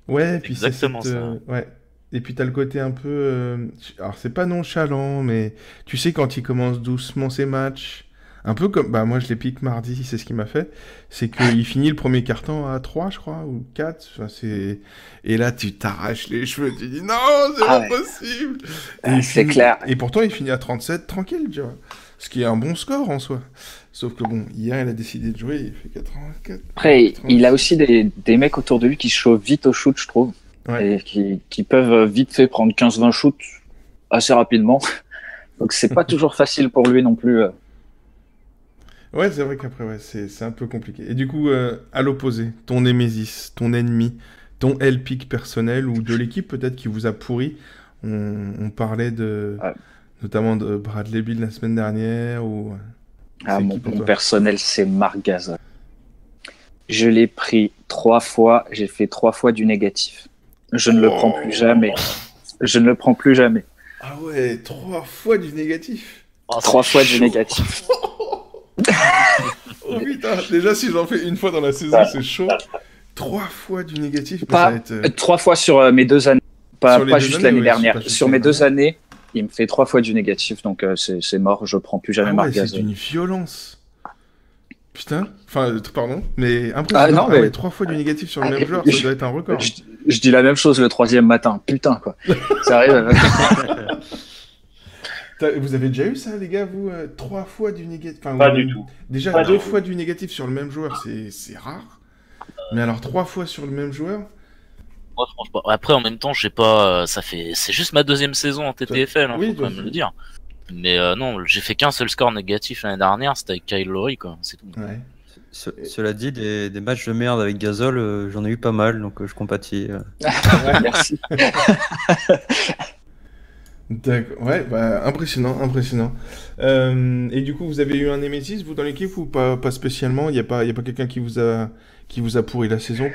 Ouais, puis c'est Exactement ça. ouais. Et puis t'as le côté un peu... Alors, c'est pas nonchalant, mais tu sais quand il commence doucement ses matchs... Un peu comme... Bah, moi, je les pique mardi, c'est ce qu'il m'a fait. C'est qu'il finit le premier carton à 3, je crois, ou 4. Enfin, c'est... Et là, tu t'arraches les cheveux. Tu dis, non, c'est Ah pas ouais. possible. Et Ah, il c'est finit- clair. Et pourtant, il finit à 37, tranquille, tu vois. Ce qui est un bon score, en soi. Sauf que, bon, hier, il a décidé de jouer, il fait 84. Après, 86. il a aussi des mecs autour de lui qui chauffent vite au shoot, je trouve. Ouais. Et qui peuvent vite fait prendre 15-20 shoots assez rapidement. Donc, c'est pas toujours facile pour lui non plus. Ouais, c'est vrai qu'après, ouais, c'est un peu compliqué. Et du coup, à l'opposé, ton némésis, ton ennemi, ton L-pick personnel ou de l'équipe peut-être qui vous a pourri. On parlait Ouais. notamment de Bradley Beal la semaine dernière. Ou... Ah, C'est mon qui pour mon toi? personnel, c'est Marc Gasol. Je l'ai pris 3 fois, j'ai fait 3 fois du négatif. Je ne le prends plus jamais. Je ne le prends plus jamais. Ah ouais, 3 fois du négatif. Oh, 3 c'est fois du chaud. négatif. Oh putain, déjà si j'en fais une fois dans la saison, c'est chaud. 3 fois du négatif, mais ça Pas va être... 3 fois sur mes 2 années. Pas Sur les 2 juste années, l'année ouais, dernière. pas juste Sur mes l'année 2 années, il me fait 3 fois du négatif. Donc c'est mort, je prends plus jamais Ah Marc ouais, c'est Gasol. d'une violence. Putain, enfin, pardon, mais impressionnant. Ah non, Ah ouais, mais- 3 fois du négatif sur le Ah, même joueur, ça doit être un record. Je dis la même chose le 3e matin. Putain, quoi. Ça arrive. Vous avez déjà eu ça, les gars, vous 3 fois du négatif? Enfin, Pas ou- du tout. Déjà, Pas 2 du tout. fois du négatif sur le même joueur, c'est rare. Mais alors, 3 fois sur le même joueur? Moi, franchement. Après, en même temps, j'ai pas. C'est juste ma 2e saison en TTFL, hein, Oui, faut toi quand même aussi. le dire. Mais non, j'ai fait qu'un seul score négatif l'année dernière, c'était avec Kyle Lowry, quoi. C'est tout. Ouais. Cela dit, des matchs de merde avec Gasol, j'en ai eu pas mal, donc je compatis. Merci. D'accord. Ouais, bah, impressionnant, impressionnant. Et du coup, vous avez eu un Nemesis, vous, dans l'équipe, ou pas spécialement? Il n'y a pas quelqu'un qui vous a pourri la saison,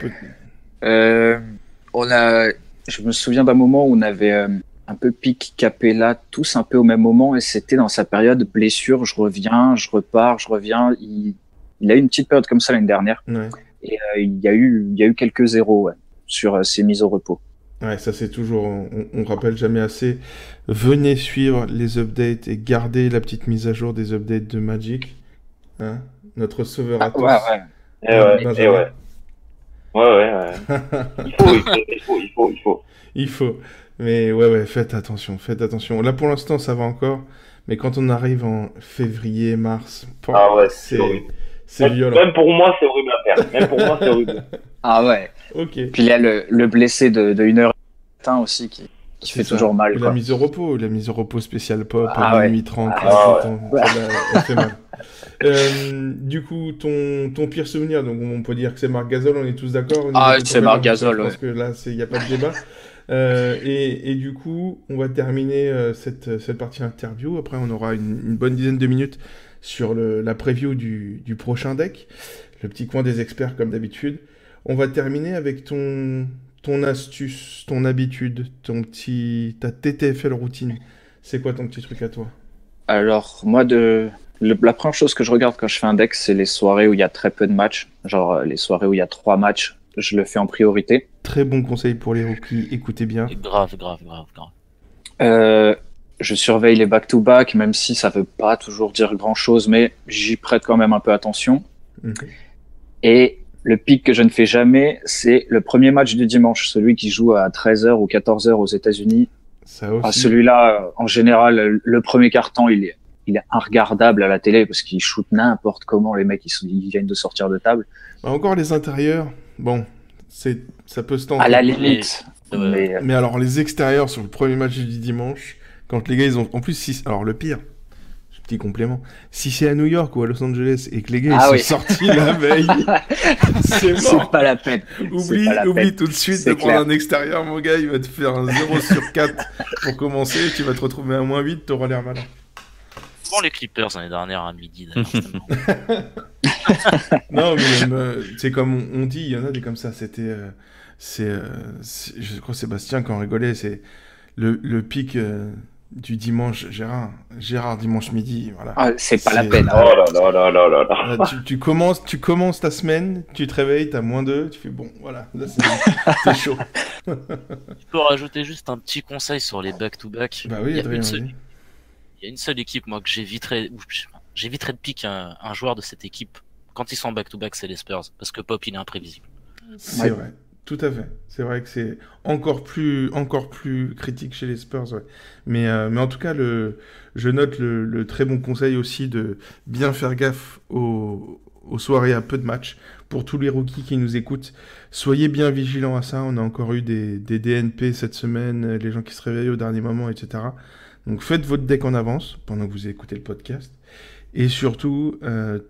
Je me souviens d'un moment où on avait un peu pique Capella tous un peu au même moment et c'était dans sa période blessure. Je reviens, je repars, je reviens. Il a eu une petite période comme ça l'année dernière Ouais. et il y a eu quelques zéros ouais, sur ses mises au repos. Ouais, ça c'est toujours, on rappelle jamais assez. Venez suivre les updates et gardez la petite mise à jour des updates de Magic. Hein, notre sauveur à tous. Ouais, ouais. Eh ouais, Benjamin. eh ouais. Ouais. Il faut. Il faut. Mais ouais, faites attention, faites attention. Là pour l'instant ça va encore, mais quand on arrive en février, mars, Ah ouais, c'est horrible. violent. Même pour moi, c'est horrible à faire. Même pour moi, c'est horrible. Ah ouais. Ok. Puis il y a le blessé de 1h du matin aussi qui C'est fait ça. toujours mal. Et Quoi. la mise au repos spécial pop Ah à ouais. minuit 30. Ah là, ouais. ça fait mal. Du coup, ton pire souvenir, donc on peut dire que c'est Marc Gasol, on est tous d'accord au niveau Ah, de ton c'est profil, Marc donc Gasol, Je pense ouais. que là, il n'y a pas de débat. Et du coup, on va terminer cette partie interview. Après, on aura une bonne dizaine de minutes sur la preview du prochain deck, le petit coin des experts comme d'habitude. On va terminer avec ton astuce, ton habitude, ta TTFL routine. C'est quoi ton petit truc à toi? Alors, moi, la première chose que je regarde quand je fais un deck, c'est les soirées où il y a très peu de matchs. Genre, les soirées où il y a 3 matchs, je le fais en priorité. Très bon conseil pour les rookies, écoutez bien. Et grave. Je surveille les back-to-back, même si ça veut pas toujours dire grand-chose, mais j'y prête quand même un peu attention. Mhm. Et le pick que je ne fais jamais, c'est le premier match du dimanche, celui qui joue à 13h ou 14h aux États-Unis. Ça aussi. Ah, celui-là, en général, le premier quart-temps, il est regardable à la télé parce qu'il shoot n'importe comment. Les mecs, ils viennent de sortir de table. Bah, encore les intérieurs, bon, ça peut se tenter. À la limite. Ouais. Mais Mais alors les extérieurs sur le premier match du dimanche, quand les gars ils ont en plus 6. Alors le pire, petit complément. Si c'est à New York ou à Los Angeles et que les gars Ah ils oui. sont sortis la veille, c'est C'est mort. pas la peine. Oublie, C'est pas la oublie peine. tout de suite C'est de prendre clair. un extérieur, mon gars, il va te faire un 0/4 pour commencer, tu vas te retrouver à -8, t'auras l'air malin. Souvent les Clippers l'année dernière à midi, d'ailleurs. C'était marrant. Non, mais même, c'est comme on dit, il y en a des comme ça, c'était... je crois Sébastien quand on rigolait, c'est le pic du dimanche, Gérard dimanche midi, voilà. Ah, c'est pas la C'est- peine. Oh là là là là là là. Là, tu commences ta semaine, tu te réveilles, t'as -2, tu fais bon, voilà, là c'est chaud. Je peux rajouter juste un petit conseil sur les back-to-back. Bah oui, il, y a Adrien, une seule, vas-y. il y a une seule équipe, moi, que j'éviterais de pick un joueur de cette équipe quand ils sont en back-to-back, c'est les Spurs. Parce que Pop, il est imprévisible. C'est Ouais. vrai, tout à fait. C'est vrai que c'est encore plus critique chez les Spurs, ouais. Mais en tout cas, je note le très bon conseil aussi de bien faire gaffe aux soirées à peu de matchs. Pour tous les rookies qui nous écoutent, soyez bien vigilants à ça. On a encore eu des DNP cette semaine, les gens qui se réveillent au dernier moment, etc. Donc faites votre deck en avance pendant que vous écoutez le podcast. Et surtout,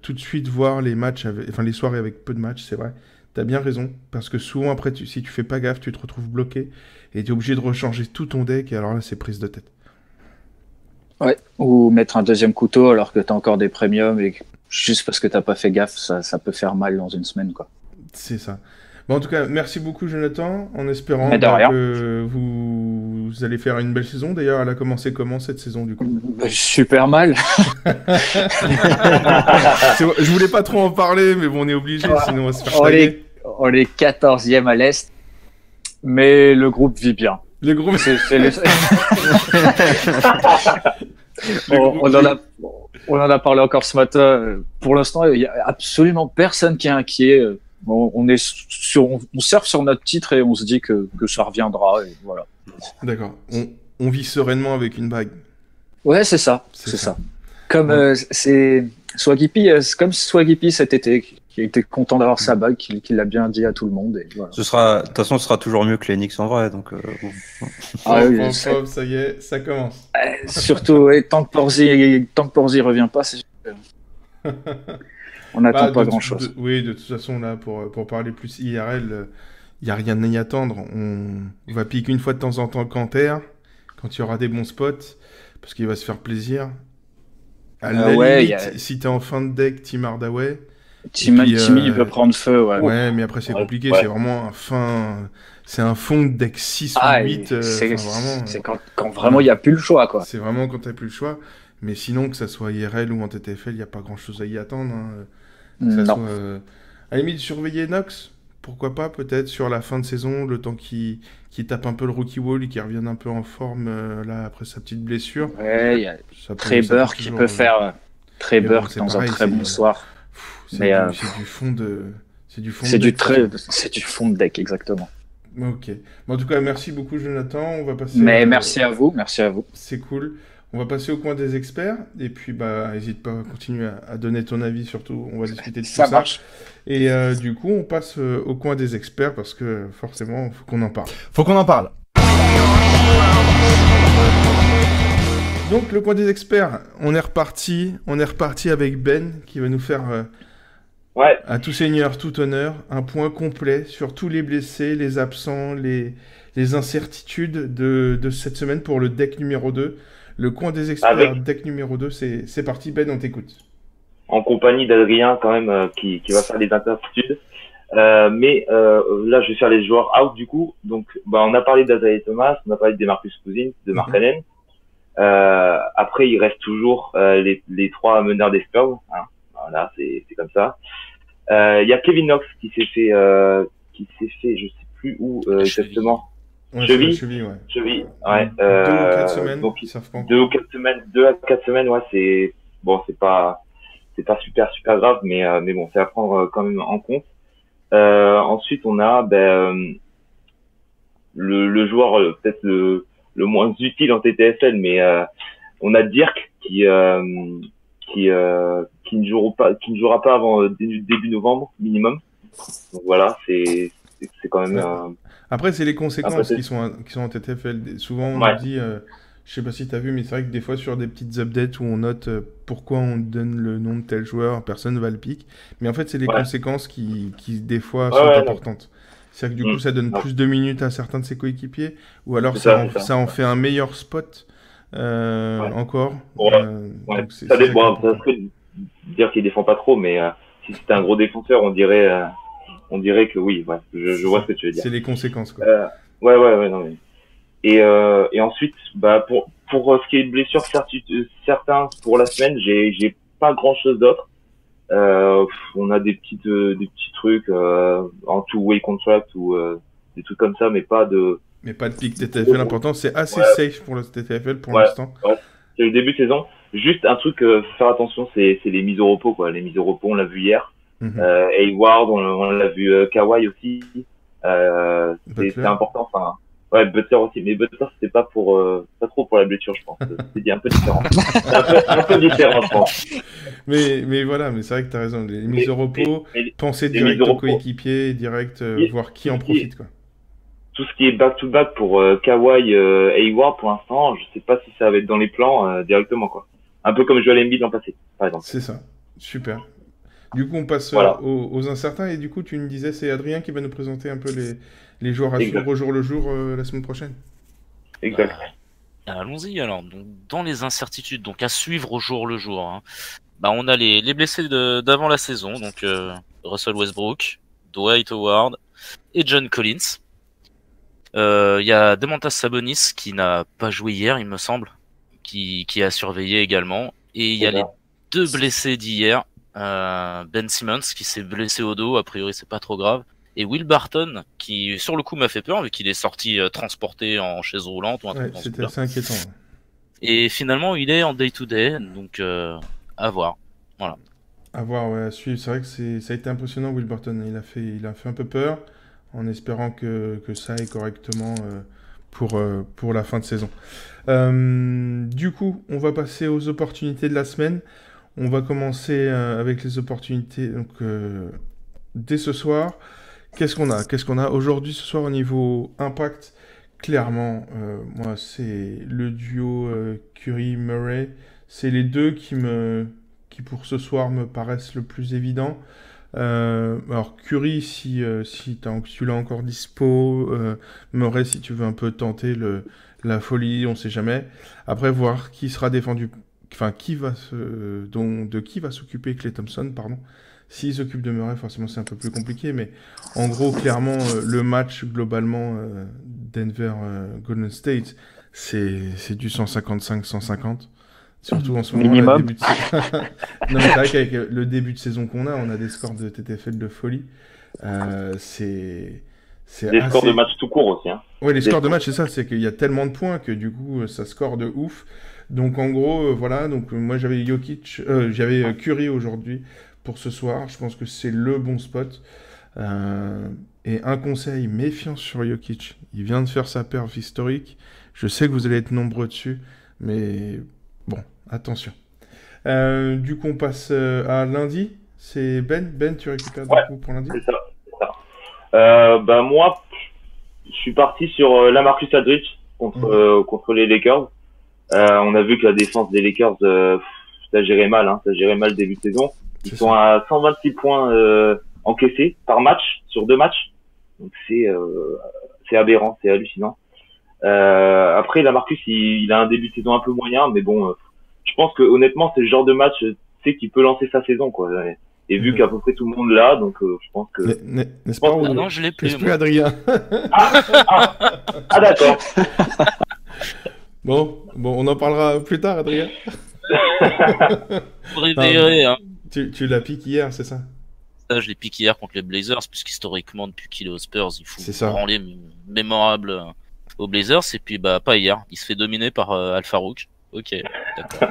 tout de suite voir les matchs, les soirées avec peu de matchs, c'est vrai. T'as bien raison, parce que souvent après, si tu fais pas gaffe, tu te retrouves bloqué et t'es obligé de rechanger tout ton deck, et alors là, c'est prise de tête. Ouais. Ou mettre un deuxième couteau alors que t'as encore des premiums et juste parce que t'as pas fait gaffe, ça peut faire mal dans une semaine, quoi. C'est ça. Bon, en tout cas, merci beaucoup, Jonathan, en espérant Mais de rien. que vous allez faire une belle saison. D'ailleurs, elle a commencé comment cette saison, du coup? Super mal. Je voulais pas trop en parler, mais bon, on est obligé, sinon on va se faire On taguer. est 14e à l'Est, mais le groupe vit bien. Le groupe... C'est le- on en a parlé encore ce matin. Pour l'instant, il y a absolument personne qui est inquiet. On surfe sur notre titre et on se dit que ça reviendra. Et voilà. D'accord. On vit sereinement avec une bague. Ouais, c'est ça. C'est C'est ça. ça. Comme c'est comme Swaggy cet été qui était content d'avoir sa bague, qui l'a bien dit à tout le monde. Et voilà. De toute façon, ce sera toujours mieux que les Knicks en vrai. Donc, bon. Ah oui, Hop, ça y est, ça commence. surtout, ouais, tant que Porzi revient pas, c'est on n'attend Bah, pas grand-chose. Oui, de toute façon, là, pour parler plus IRL, il n'y a rien à y attendre. On va piquer une fois de temps en temps Canter, quand il y aura des bons spots, parce qu'il va se faire plaisir. À la ouais, limite, si t'es en fin de deck, Team Hardaway. Timmy, Et puis, il peut prendre feu, ouais. Ouais, mais après, c'est Ouais, compliqué. ouais. C'est vraiment c'est un fond de deck 6 Ah, ou 8. c'est quand vraiment il n'y a plus le choix, quoi. C'est vraiment quand t'as plus le choix. Mais sinon, que ça soit IRL ou en TTFL, il n'y a pas grand-chose à y attendre. Hein. Que ça Non. soit, à la limite, surveiller Nox, pourquoi pas, peut-être sur la fin de saison, le temps qu'il tape un peu le rookie wall et qu'il revienne un peu en forme là après sa petite blessure. Ouais, il y a Ça peut- Trey ça Burke qui toujours, peut faire Trey mais bon, Burke c'est dans pareil, un très bon c'est- soir. C'est Mais, c'est du fond de. C'est du fond C'est de du deck. c'est du fond de deck, exactement. Ok. Bon, en tout cas, merci beaucoup, Jonathan. On va passer. Mais merci à vous, merci à vous. C'est cool. On va passer au coin des experts. Et puis, bah, n'hésite pas à continuer à donner ton avis, surtout. On va discuter de tout Ça ça. marche. Et du coup, on passe au coin des experts parce que forcément, il faut qu'on en parle. Faut qu'on en parle. Donc, le coin des experts, on est reparti avec Ben qui va nous faire, Ouais, à tout seigneur, tout honneur, un point complet sur tous les blessés, les absents, les incertitudes de cette semaine pour le deck numéro 2. Le coin des experts, deck numéro 2, c'est parti. Ben, on t'écoute. en compagnie d'Adrien quand même qui va faire les incertitudes. Mais là, je vais faire les joueurs out du coup. Donc, bah, on a parlé d'Isaiah Thomas, on a parlé de DeMarcus Cousins, de Mark Allen. Après, il reste toujours les trois meneurs des Spurs. Hein. Voilà, c'est comme ça. Il y a Kevin Knox qui s'est fait, je sais plus où exactement. Ouais, Cheville. c'est la cheville, ouais. Cheville. Ouais. 2 ou 4 semaines. Donc, ils savent pas encore. 2 à 4 semaines, ouais, c'est bon, c'est pas super grave, mais bon, c'est à prendre quand même en compte. Ensuite, on a le joueur peut-être le moins utile en TTFL, mais on a Dirk qui ne jouera pas avant début novembre minimum. Donc voilà, c'est quand même Après, c'est les conséquences Après, qui sont en TTFL. Souvent, on Ouais. nous dit Je sais pas si tu as vu, mais c'est vrai que des fois, sur des petites updates où on note pourquoi on donne le nom de tel joueur, personne ne va le pick. Mais en fait, c'est les conséquences qui, des fois, sont importantes. C'est-à-dire que du coup, ça donne plus de minutes à certains de ses coéquipiers, ou alors ça en fait un meilleur spot encore. Donc ça dépend. Ça serait dire qu'il défend pas trop, mais si c'était un gros défenseur, on dirait que oui. Ouais, je vois ce que tu veux dire. C'est les conséquences, quoi. Non, mais... Et ensuite, bah pour ce qui est de blessures, certains pour la semaine, j'ai pas grand chose d'autre. On a des petits trucs en two-way contract ou des trucs comme ça, mais pas de pick TTFL. L'important, c'est assez safe pour le TTFL pour l'instant. Ouais. C'est le début de saison. Juste un truc, faut faire attention, c'est les mises au repos, quoi. Les mises au repos, on l'a vu hier. Hayward, on l'a vu. Kawhi aussi. C'est important. Enfin, ouais, Butler aussi. Mais Butler, c'était pas trop pour la blessure, je pense. C'est un peu différent. un peu différent, je pense. Mais voilà, mais c'est vrai que t'as raison. Les mises au repos, penser direct au coéquipier, direct, voir qui en profite, quoi. Tout ce qui est back-to-back pour Kawhi, Hayward, pour l'instant, je sais pas si ça va être dans les plans directement, quoi. Un peu comme Joel Embiid l'an passé, par exemple. C'est ça. Super. Du coup, on passe aux incertains. Et du coup, tu me disais, c'est Adrien qui va nous présenter un peu les joueurs à suivre au jour le jour la semaine prochaine. Exact. Allons-y alors. Donc, dans les incertitudes, donc à suivre au jour le jour, hein, bah, on a les blessés d'avant la saison, donc Russell Westbrook, Dwight Howard et John Collins. Il y a Domantas Sabonis qui n'a pas joué hier, il me semble, qui a surveillé également. Et il y a les deux blessés d'hier, Ben Simmons qui s'est blessé au dos, a priori c'est pas trop grave, et Will Barton qui sur le coup m'a fait peur vu qu'il est sorti transporté en chaise roulante ou un truc dans ce c'était assez inquiétant. Et finalement il est en day-to-day, donc à voir. Voilà. À voir, ouais, à suivre. C'est vrai que ça a été impressionnant, Will Barton. Il a fait un peu peur, en espérant que ça aille correctement pour la fin de saison. Du coup, on va passer aux opportunités de la semaine. On va commencer avec les opportunités donc, dès ce soir. Qu'est-ce qu'on a aujourd'hui ce soir au niveau impact? Clairement, moi, c'est le duo Curry-Murray. C'est les deux qui pour ce soir me paraissent le plus évident. Alors Curry, si tu l'as encore dispo, Murray si tu veux un peu tenter la folie, on sait jamais. Après voir qui sera défendu, enfin qui va s'occuper Klay Thompson, pardon. S'il s'occupe de Murray, forcément c'est un peu plus compliqué, mais en gros clairement le match globalement Denver Golden State, c'est du 155-150. Surtout en ce moment, minimum. Non, mais c'est vrai qu'avec le début de saison qu'on a, on a des scores de TTFL de folie. C'est des scores de match tout court aussi. Hein. Oui, les scores de match, c'est ça, c'est qu'il y a tellement de points que du coup, ça score de ouf. Donc en gros, voilà. Donc moi, j'avais j'avais Curry aujourd'hui pour ce soir. Je pense que c'est le bon spot. Et un conseil, méfiance sur Jokic. Il vient de faire sa perf historique. Je sais que vous allez être nombreux dessus, mais bon, attention. Du coup, on passe à lundi. C'est Ben. Ben, tu récupères du coup pour lundi. C'est ça. Bah moi, je suis parti sur LaMarcus Aldridge contre les Lakers. On a vu que la défense des Lakers, ça gérait mal. Hein, ça gérait mal début de saison. Ils sont à 126 points encaissés par match sur 2 matchs. Donc c'est aberrant, c'est hallucinant. Après, LaMarcus, il a un début de saison un peu moyen, mais bon, je pense que honnêtement, c'est le genre de match, tu sais, qui peut lancer sa saison, quoi. Et vu qu'à peu près tout le monde l'a, donc je pense que. N'est-ce pas non, je l'ai plus. Adrien. Ah d'accord. Bon, on en parlera plus tard, Adrien. Vous réveillerez, hein. Tu l'as piqué hier, c'est ça? Ça, je l'ai piqué hier contre les Blazers, puisqu'historiquement, depuis qu'il est aux Spurs, il faut branler mémorable aux Blazers, et puis bah pas hier. Il se fait dominer par Al-Farouk. Ok, d'accord.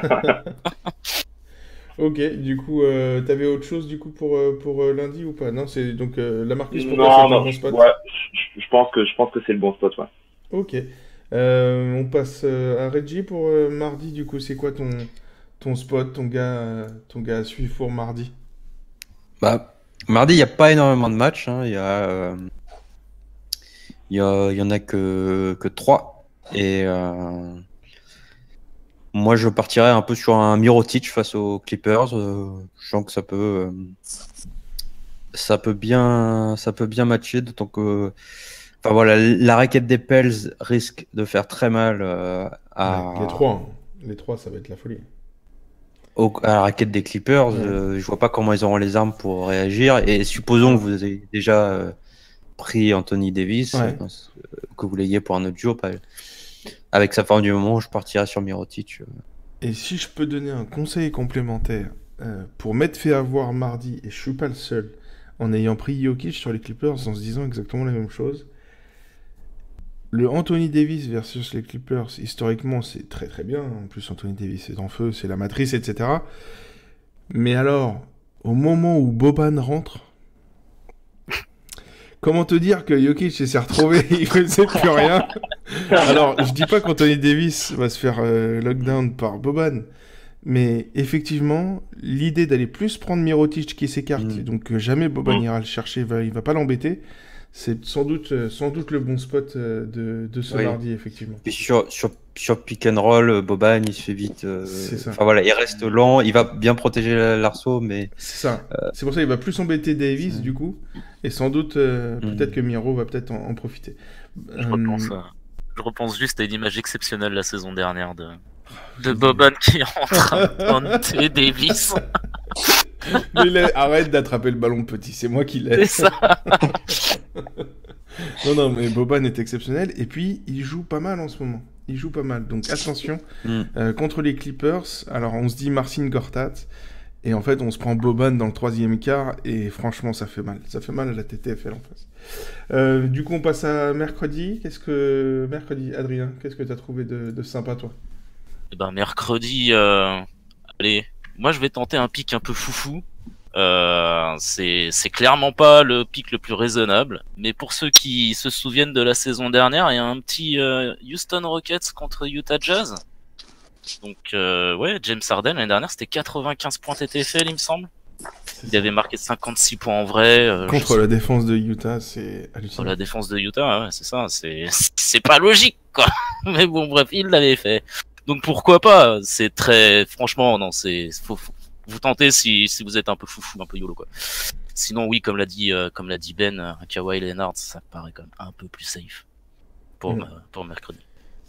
Ok, du coup, t'avais autre chose du coup pour lundi ou pas? Non, c'est donc LaMarcus pour toi, c'est le bon spot. Ouais, je pense que c'est le bon spot, ouais. Ok. On passe à Reggie pour mardi. Du coup, c'est quoi ton spot, ton gars à suivre pour mardi? Bah, mardi, il n'y a pas énormément de matchs. Hein. Il y en a que 3. Et Moi, je partirais un peu sur un Mirotic face aux Clippers. Je sens que ça peut bien matcher, d'autant que, enfin voilà, la raquette des Pels risque de faire très mal à Les trois, ça va être la folie. à la raquette des Clippers. Je vois pas comment ils auront les armes pour réagir. Et supposons que vous avez déjà pris Anthony Davis, que vous l'ayez pour un autre jour, avec sa forme du moment, je partirais sur Mirotic. Et si je peux donner un conseil complémentaire pour m'être fait avoir mardi, et je suis pas le seul, en ayant pris Jokic sur les Clippers en se disant exactement la même chose, le Anthony Davis versus les Clippers, historiquement, c'est très très bien. En plus, Anthony Davis est en feu, c'est la matrice, etc. Mais alors, au moment où Boban rentre, comment te dire que Jokic s'est retrouvé, il faisait plus rien. Alors, je dis pas qu'Anthony Davis va se faire lockdown par Boban, mais effectivement, l'idée d'aller plus prendre Mirotic qui s'écarte, donc jamais Boban ira le chercher, il va pas l'embêter, c'est sans doute le bon spot de ce mardi, effectivement. Puis sur pick and roll, Boban, il se fait vite. C'est ça. Enfin voilà, il reste lent, il va bien protéger l'arceau, mais. C'est ça. C'est pour ça qu'il va plus embêter Davis, du coup, et sans doute, peut-être que Miro va peut-être en profiter. Je repense juste à une image exceptionnelle la saison dernière de Boban qui rentre en Davis. Mais arrête d'attraper le ballon petit, c'est moi qui l'ai. C'est ça. Non, mais Boban est exceptionnel. Et puis, il joue pas mal en ce moment. Il joue pas mal. Donc, attention. Contre les Clippers, alors on se dit Marcin Gortat. Et en fait, on se prend Boban dans le troisième quart. Et franchement, ça fait mal. Ça fait mal à la TTFL en face. Du coup, on passe à mercredi. Mercredi, Adrien, qu'est-ce que tu as trouvé de sympa, toi ? Eh ben, mercredi, allez, moi je vais tenter un pic un peu foufou. C'est clairement pas le pic le plus raisonnable, mais pour ceux qui se souviennent de la saison dernière, il y a un petit Houston Rockets contre Utah Jazz. Donc James Harden l'année dernière c'était 95 points TTFL il me semble. Il avait marqué 56 points en vrai. Contre la défense de Utah, c'est hallucinant. Contre la défense de Utah, ouais, c'est ça, c'est pas logique quoi. Mais bon bref, il l'avait fait. Donc pourquoi pas, c'est très franchement non, faut vous tentez si vous êtes un peu foufou, un peu YOLO quoi. Sinon oui, comme l'a dit Ben, un Kawhi Leonard, ça paraît quand même un peu plus safe pour mercredi.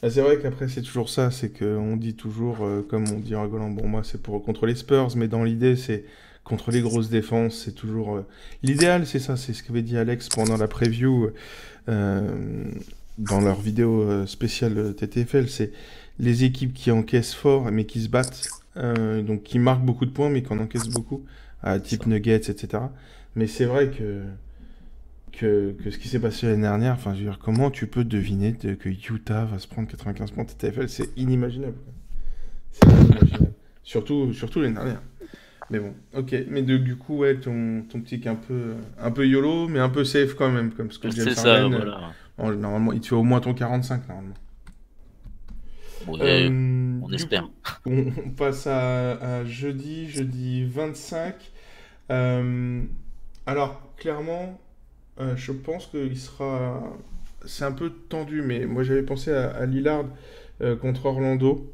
C'est vrai qu'après c'est toujours ça, c'est qu'on dit toujours, comme on dit en rigolant, bon moi c'est pour contre les Spurs, mais dans l'idée c'est contre les grosses défenses, c'est toujours... L'idéal c'est ça, c'est ce qu'avait dit Alex pendant la preview, dans leur vidéo spéciale TTFL, c'est les équipes qui encaissent fort mais qui se battent, donc qui marquent beaucoup de points mais qui en encaissent beaucoup, type Nuggets, etc. Mais c'est vrai que ce qui s'est passé l'année dernière, enfin, je veux dire, comment tu peux deviner que Utah va se prendre 95 points TTFL, c'est inimaginable. C'est inimaginable. Surtout l'année dernière. Mais bon, ok. Mais du coup, ouais, ton petit un peu YOLO, mais un peu safe quand même, comme ce que James Harden. Voilà. Normalement, il te fait au moins ton 45, normalement. Ouais, on espère. On passe à jeudi 25. Alors, clairement... je pense qu'il sera... C'est un peu tendu, mais moi j'avais pensé à Lillard contre Orlando.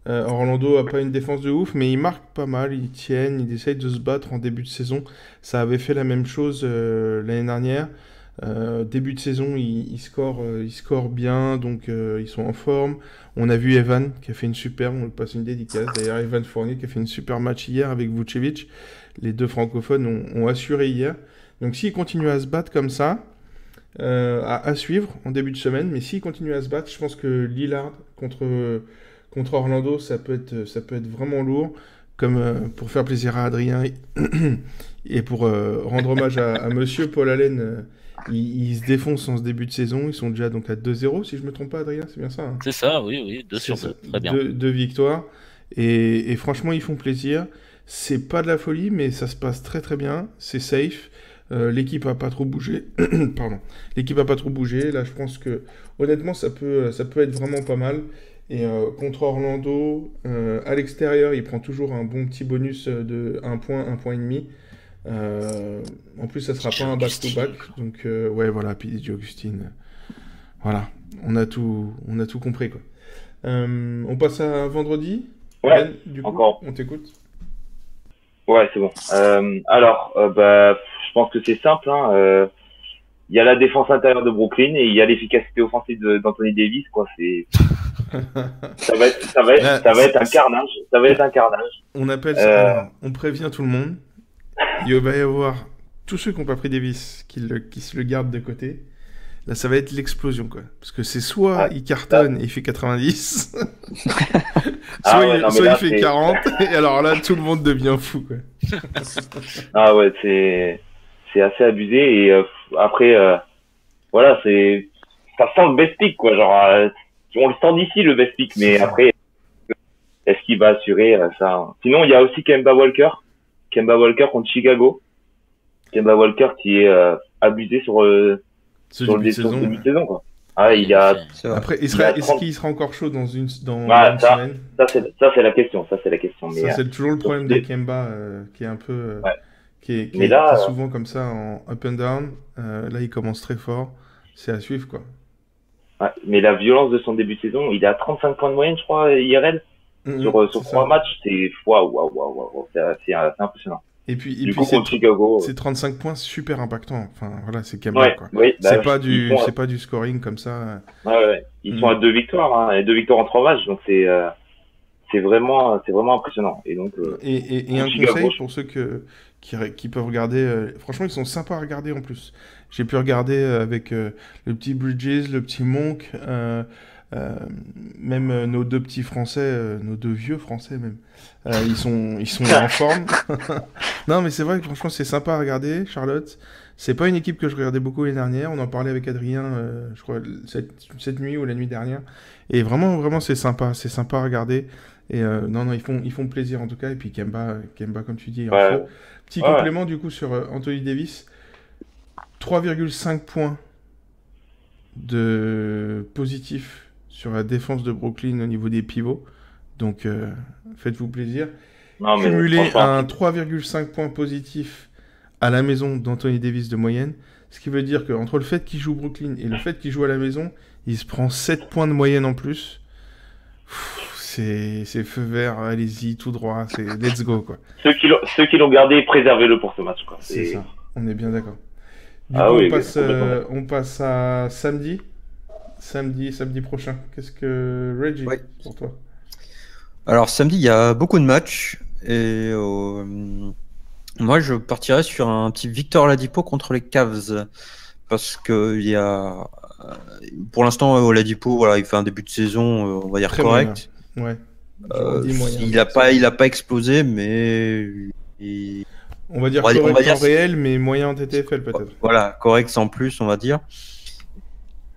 Orlando a pas une défense de ouf, mais ils marquent pas mal, ils tiennent, ils essayent de se battre en début de saison. Ça avait fait la même chose l'année dernière. Début de saison, ils scorent bien, donc ils sont en forme. On a vu Evan qui a fait on lui passe une dédicace. D'ailleurs, Evan Fournier qui a fait une super match hier avec Vucevic. Les deux francophones ont assuré hier. Donc s'il continue à se battre comme ça, à suivre en début de semaine, mais s'il continue à se battre, je pense que Lillard contre Orlando, ça peut être vraiment lourd, comme pour faire plaisir à Adrien et pour rendre hommage à Monsieur Paul Allen. Ils se défoncent en ce début de saison, ils sont déjà donc à 2-0, si je me trompe pas, Adrien, c'est bien ça hein. C'est ça, oui, 2 sur 2, très bien. 2 victoires, et franchement, ils font plaisir. C'est pas de la folie, mais ça se passe très très bien, c'est safe. L'équipe a pas trop bougé. Pardon. L'équipe a pas trop bougé. Là, je pense que honnêtement, ça peut être vraiment pas mal. Et contre Orlando, à l'extérieur, il prend toujours un bon petit bonus de 1 point, 1 point et demi. En plus, ça sera pas un back-to-back. Donc, ouais, voilà, puis DJ Augustine. Voilà, on a tout compris, quoi. On passe à vendredi. Ouais, Ben, du coup, encore. on t'écoute. Ouais, c'est bon. Alors, je pense que c'est simple. Hein. Il y a la défense intérieure de Brooklyn et il y a l'efficacité offensive d'Anthony Davis. Quoi. Ça va être un carnage. Ça va être un carnage. On appelle ça. Alors, on prévient tout le monde. Il va y avoir tous ceux qui n'ont pas pris Davis qui se le gardent de côté. Là, ça va être l'explosion, quoi. Parce que c'est soit il cartonne et il fait 90, soit il fait 40, et alors là, tout le monde devient fou, quoi. Ah ouais, c'est assez abusé. Et après, voilà, ça sent le best pick, quoi. Genre, on le sent d'ici, le best pick, mais après, est-ce qu'il va assurer ça? Sinon, il y a aussi Kemba Walker contre Chicago. Kemba Walker qui est abusé sur le début de saison, quoi. Ah, il a. Après, est-ce qu'il sera encore chaud dans une semaine? Ça c'est la question. Mais ça c'est toujours le problème de Kemba qui est un peu, qui est souvent comme ça en up and down. Là, il commence très fort. C'est à suivre, quoi. Ouais, mais la violence de son début de saison, il est à 35 points de moyenne, je crois, IRL sur 3 matchs. C'est waouh, c'est impressionnant. Et puis Chicago, c'est 35 points super impactants. Enfin, voilà, c'est Kemba, quoi. Oui, c'est pas du scoring comme ça. Ouais. Ils sont à 2 victoires, et 2 victoires en 3 matchs, donc c'est vraiment impressionnant. Et donc, et un Chicago, conseil pour ceux qui peuvent regarder, franchement, ils sont sympas à regarder en plus. J'ai pu regarder avec le petit Bridges, le petit Monk, même nos deux petits Français, nos deux vieux Français même. Ils sont en forme. Non, mais c'est vrai que franchement, c'est sympa à regarder, Charlotte. C'est pas une équipe que je regardais beaucoup l'année dernière. On en parlait avec Adrien, je crois, cette nuit ou la nuit dernière. Et vraiment, c'est sympa à regarder. Et non, ils font plaisir en tout cas. Et puis Kemba comme tu dis, il en faut. Petit complément du coup sur Anthony Davis. 3,5 points de positif sur la défense de Brooklyn au niveau des pivots. Donc, faites-vous plaisir. Cumuler un 3,5 points positif à la maison d'Anthony Davis de moyenne, ce qui veut dire qu'entre le fait qu'il joue Brooklyn et le fait qu'il joue à la maison, il se prend 7 points de moyenne en plus. C'est feu vert, allez-y, tout droit, c'est let's go, quoi. Ceux qui l'ont gardé, préservez-le pour ce match, quoi. C'est ça, on est bien d'accord. Du coup, on passe à samedi prochain. Qu'est-ce que Reggie pour toi? Alors samedi, il y a beaucoup de matchs et moi je partirais sur un petit Victor Oladipo contre les Cavs parce que il y a pour l'instant Oladipo, voilà, il fait un début de saison, on va dire très correct. Moyen. Ouais. Il a pas explosé, mais on va dire correct en réel, mais moyen en TTFL peut-être. Voilà, correct sans plus, on va dire.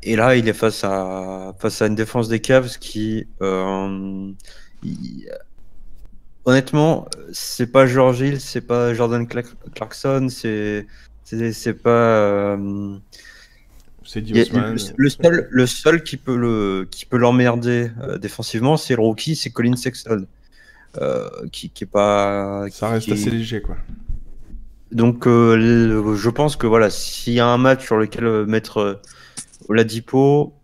Et là, il est face à une défense des Cavs qui, honnêtement, c'est pas George Hill, c'est pas Jordan Clarkson, c'est pas. C'est Diosman. Le seul qui peut l'emmerder défensivement, c'est le rookie, c'est Colin Sexton, qui est pas. Ça reste assez léger, quoi. Donc, je pense que voilà, s'il y a un match sur lequel mettre Oladipo,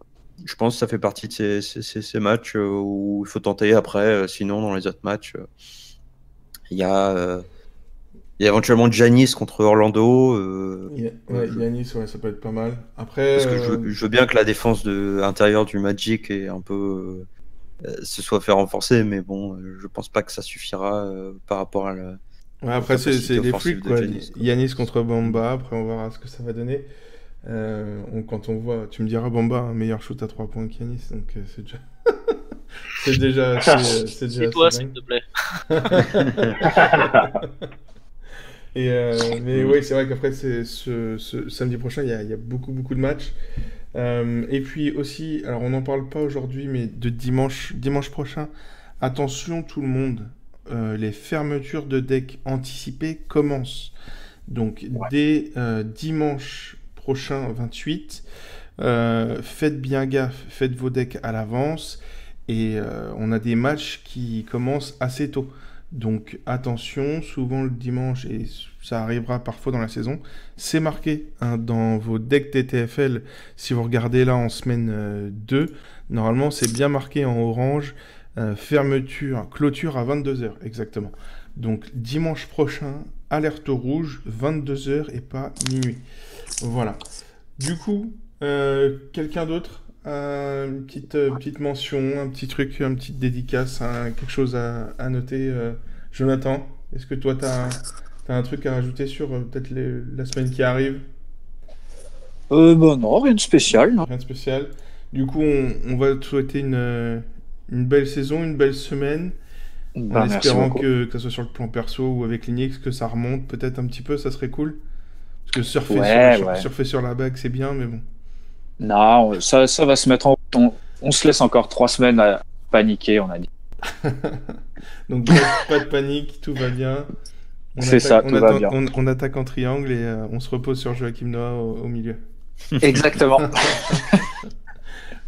je pense que ça fait partie de ces matchs où il faut tenter. Après, sinon, dans les autres matchs, il y a éventuellement Giannis contre Orlando. Giannis, ça peut être pas mal. Après, parce que je veux bien que la défense intérieure du Magic est un peu se soit fait renforcer, mais bon, je pense pas que ça suffira par rapport à la. Ouais, après, c'est des freaks, quoi. Giannis contre Bamba, après, on verra ce que ça va donner. Quand on voit, tu me diras Bamba, un meilleur shoot à 3 points qu'Yanis, donc c'est déjà. C'est toi, s'il te plaît. Mais oui, c'est vrai qu'après, ce samedi prochain, il y a beaucoup de matchs. Et puis aussi, alors on n'en parle pas aujourd'hui, mais de dimanche prochain, attention tout le monde. Les fermetures de deck anticipées commencent. Donc dès dimanche prochain 28, faites bien gaffe, faites vos decks à l'avance et on a des matchs qui commencent assez tôt. Donc attention, souvent le dimanche, et ça arrivera parfois dans la saison, c'est marqué dans vos decks TTFL, si vous regardez là en semaine 2, normalement c'est bien marqué en orange, clôture à 22h, exactement. Donc dimanche prochain, alerte rouge, 22h et pas minuit. Voilà. Du coup, quelqu'un d'autre ? Une petite mention, un petit truc, une petite dédicace, quelque chose à noter. Jonathan, est-ce que toi, t'as un truc à rajouter sur peut-être la semaine qui arrive? Non, rien de spécial. Non. Rien de spécial. Du coup, on va te souhaiter une belle saison, une belle semaine. En espérant que ça soit sur le plan perso ou avec l'Ignix, que ça remonte peut-être un petit peu, ça serait cool. Parce que surfer sur la bague, c'est bien, mais bon. Non, ça va se mettre en... On se laisse encore 3 semaines à paniquer, on a dit. Donc pas de panique, tout va bien. Va bien. On attaque en triangle et on se repose sur Joachim Noah au milieu. Exactement.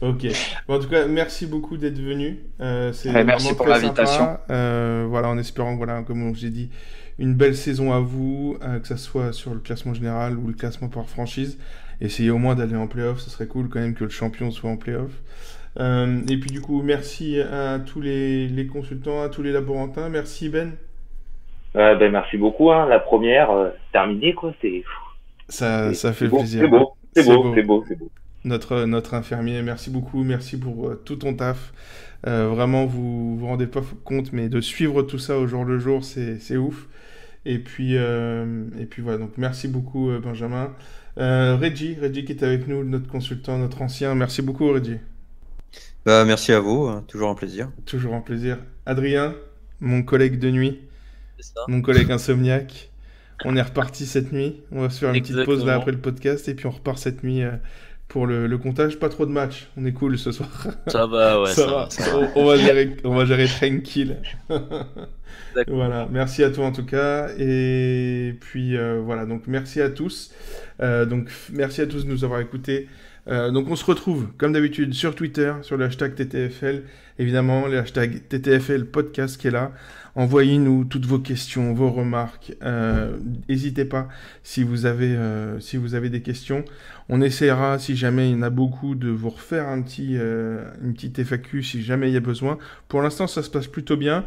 Ok. Bon, en tout cas, merci beaucoup d'être venu. Merci pour l'invitation. Voilà, en espérant, voilà, comme j'ai dit, une belle saison à vous, que ça soit sur le classement général ou le classement par franchise. Essayez au moins d'aller en play-off, ce serait cool quand même que le champion soit en play-off. Et puis du coup, merci à tous les consultants, à tous les laborantins. Merci Ben. Merci beaucoup. La première, terminée quoi. Ça fait beau, plaisir. C'est beau. Notre infirmier, merci beaucoup. Merci pour tout ton taf. Vraiment, vous rendez pas compte, mais de suivre tout ça au jour le jour, c'est ouf. Et puis voilà. Donc merci beaucoup Benjamin. Reggie qui est avec nous, notre consultant, notre ancien. Merci beaucoup Reggie. Merci à vous, toujours un plaisir. Toujours un plaisir. Adrien, mon collègue de nuit, C'est ça. mon collègue insomniaque. On est reparti cette nuit. On va se faire une petite pause là après le podcast et puis on repart cette nuit pour le comptage. Pas trop de matchs. On est cool ce soir. Ça va, ouais. Ça va. On va gérer tranquille. D'accord. Voilà, merci à toi en tout cas. Et puis voilà, donc merci à tous. Merci à tous de nous avoir écoutés. Donc on se retrouve comme d'habitude sur Twitter, sur le hashtag TTFL, évidemment le hashtag TTFL podcast qui est là. Envoyez-nous toutes vos questions, vos remarques. N'hésitez pas si vous avez des questions. On essaiera, si jamais il y en a beaucoup, de vous refaire une petite FAQ si jamais il y a besoin. Pour l'instant, ça se passe plutôt bien.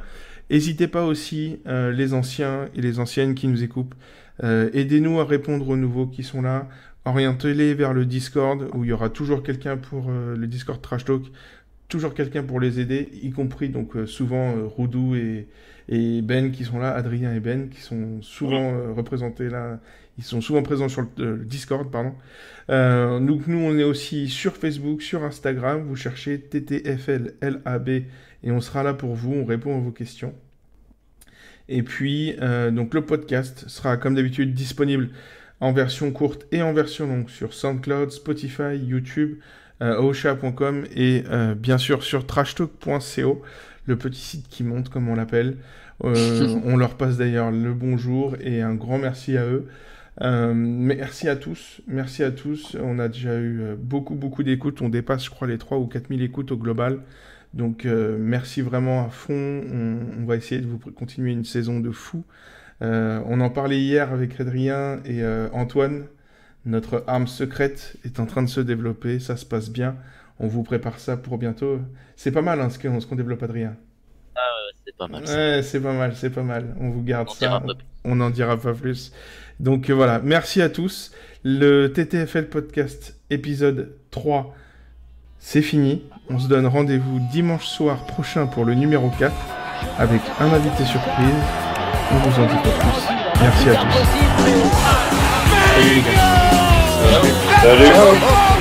N'hésitez pas aussi, les anciens et les anciennes qui nous écoutent. Aidez-nous à répondre aux nouveaux qui sont là. Orientez-les vers le Discord où il y aura toujours quelqu'un pour le Discord Trash Talk, toujours quelqu'un pour les aider, y compris donc souvent Roudou et Ben qui sont là, Adrien et Ben qui sont souvent représentés là, ils sont souvent présents sur le Discord, pardon. Donc nous on est aussi sur Facebook, sur Instagram, vous cherchez TTFL LAB et on sera là pour vous, on répond à vos questions. Et puis donc le podcast sera comme d'habitude disponible en version courte et en version longue sur SoundCloud, Spotify, YouTube, osha.com et bien sûr sur trashtalk.co, le petit site qui monte comme on l'appelle. On leur passe d'ailleurs le bonjour et un grand merci à eux. Merci à tous. On a déjà eu beaucoup d'écoutes. On dépasse, je crois, les 3 ou 4 000 écoutes au global. Donc merci vraiment à fond. On va essayer de vous continuer une saison de fou. On en parlait hier avec Adrien et Antoine. Notre arme secrète est en train de se développer, ça se passe bien. On vous prépare ça pour bientôt. C'est pas mal ce qu'on développe, Adrien. Ah ouais, c'est pas mal. Ça. Ouais, c'est pas mal. On vous garde ça. On n'en dira pas plus. Donc voilà, merci à tous. Le TTFL Podcast épisode 3, c'est fini. On se donne rendez-vous dimanche soir prochain pour le numéro 4 avec un invité surprise. On vous en dit pas plus. Merci à tous. Salut.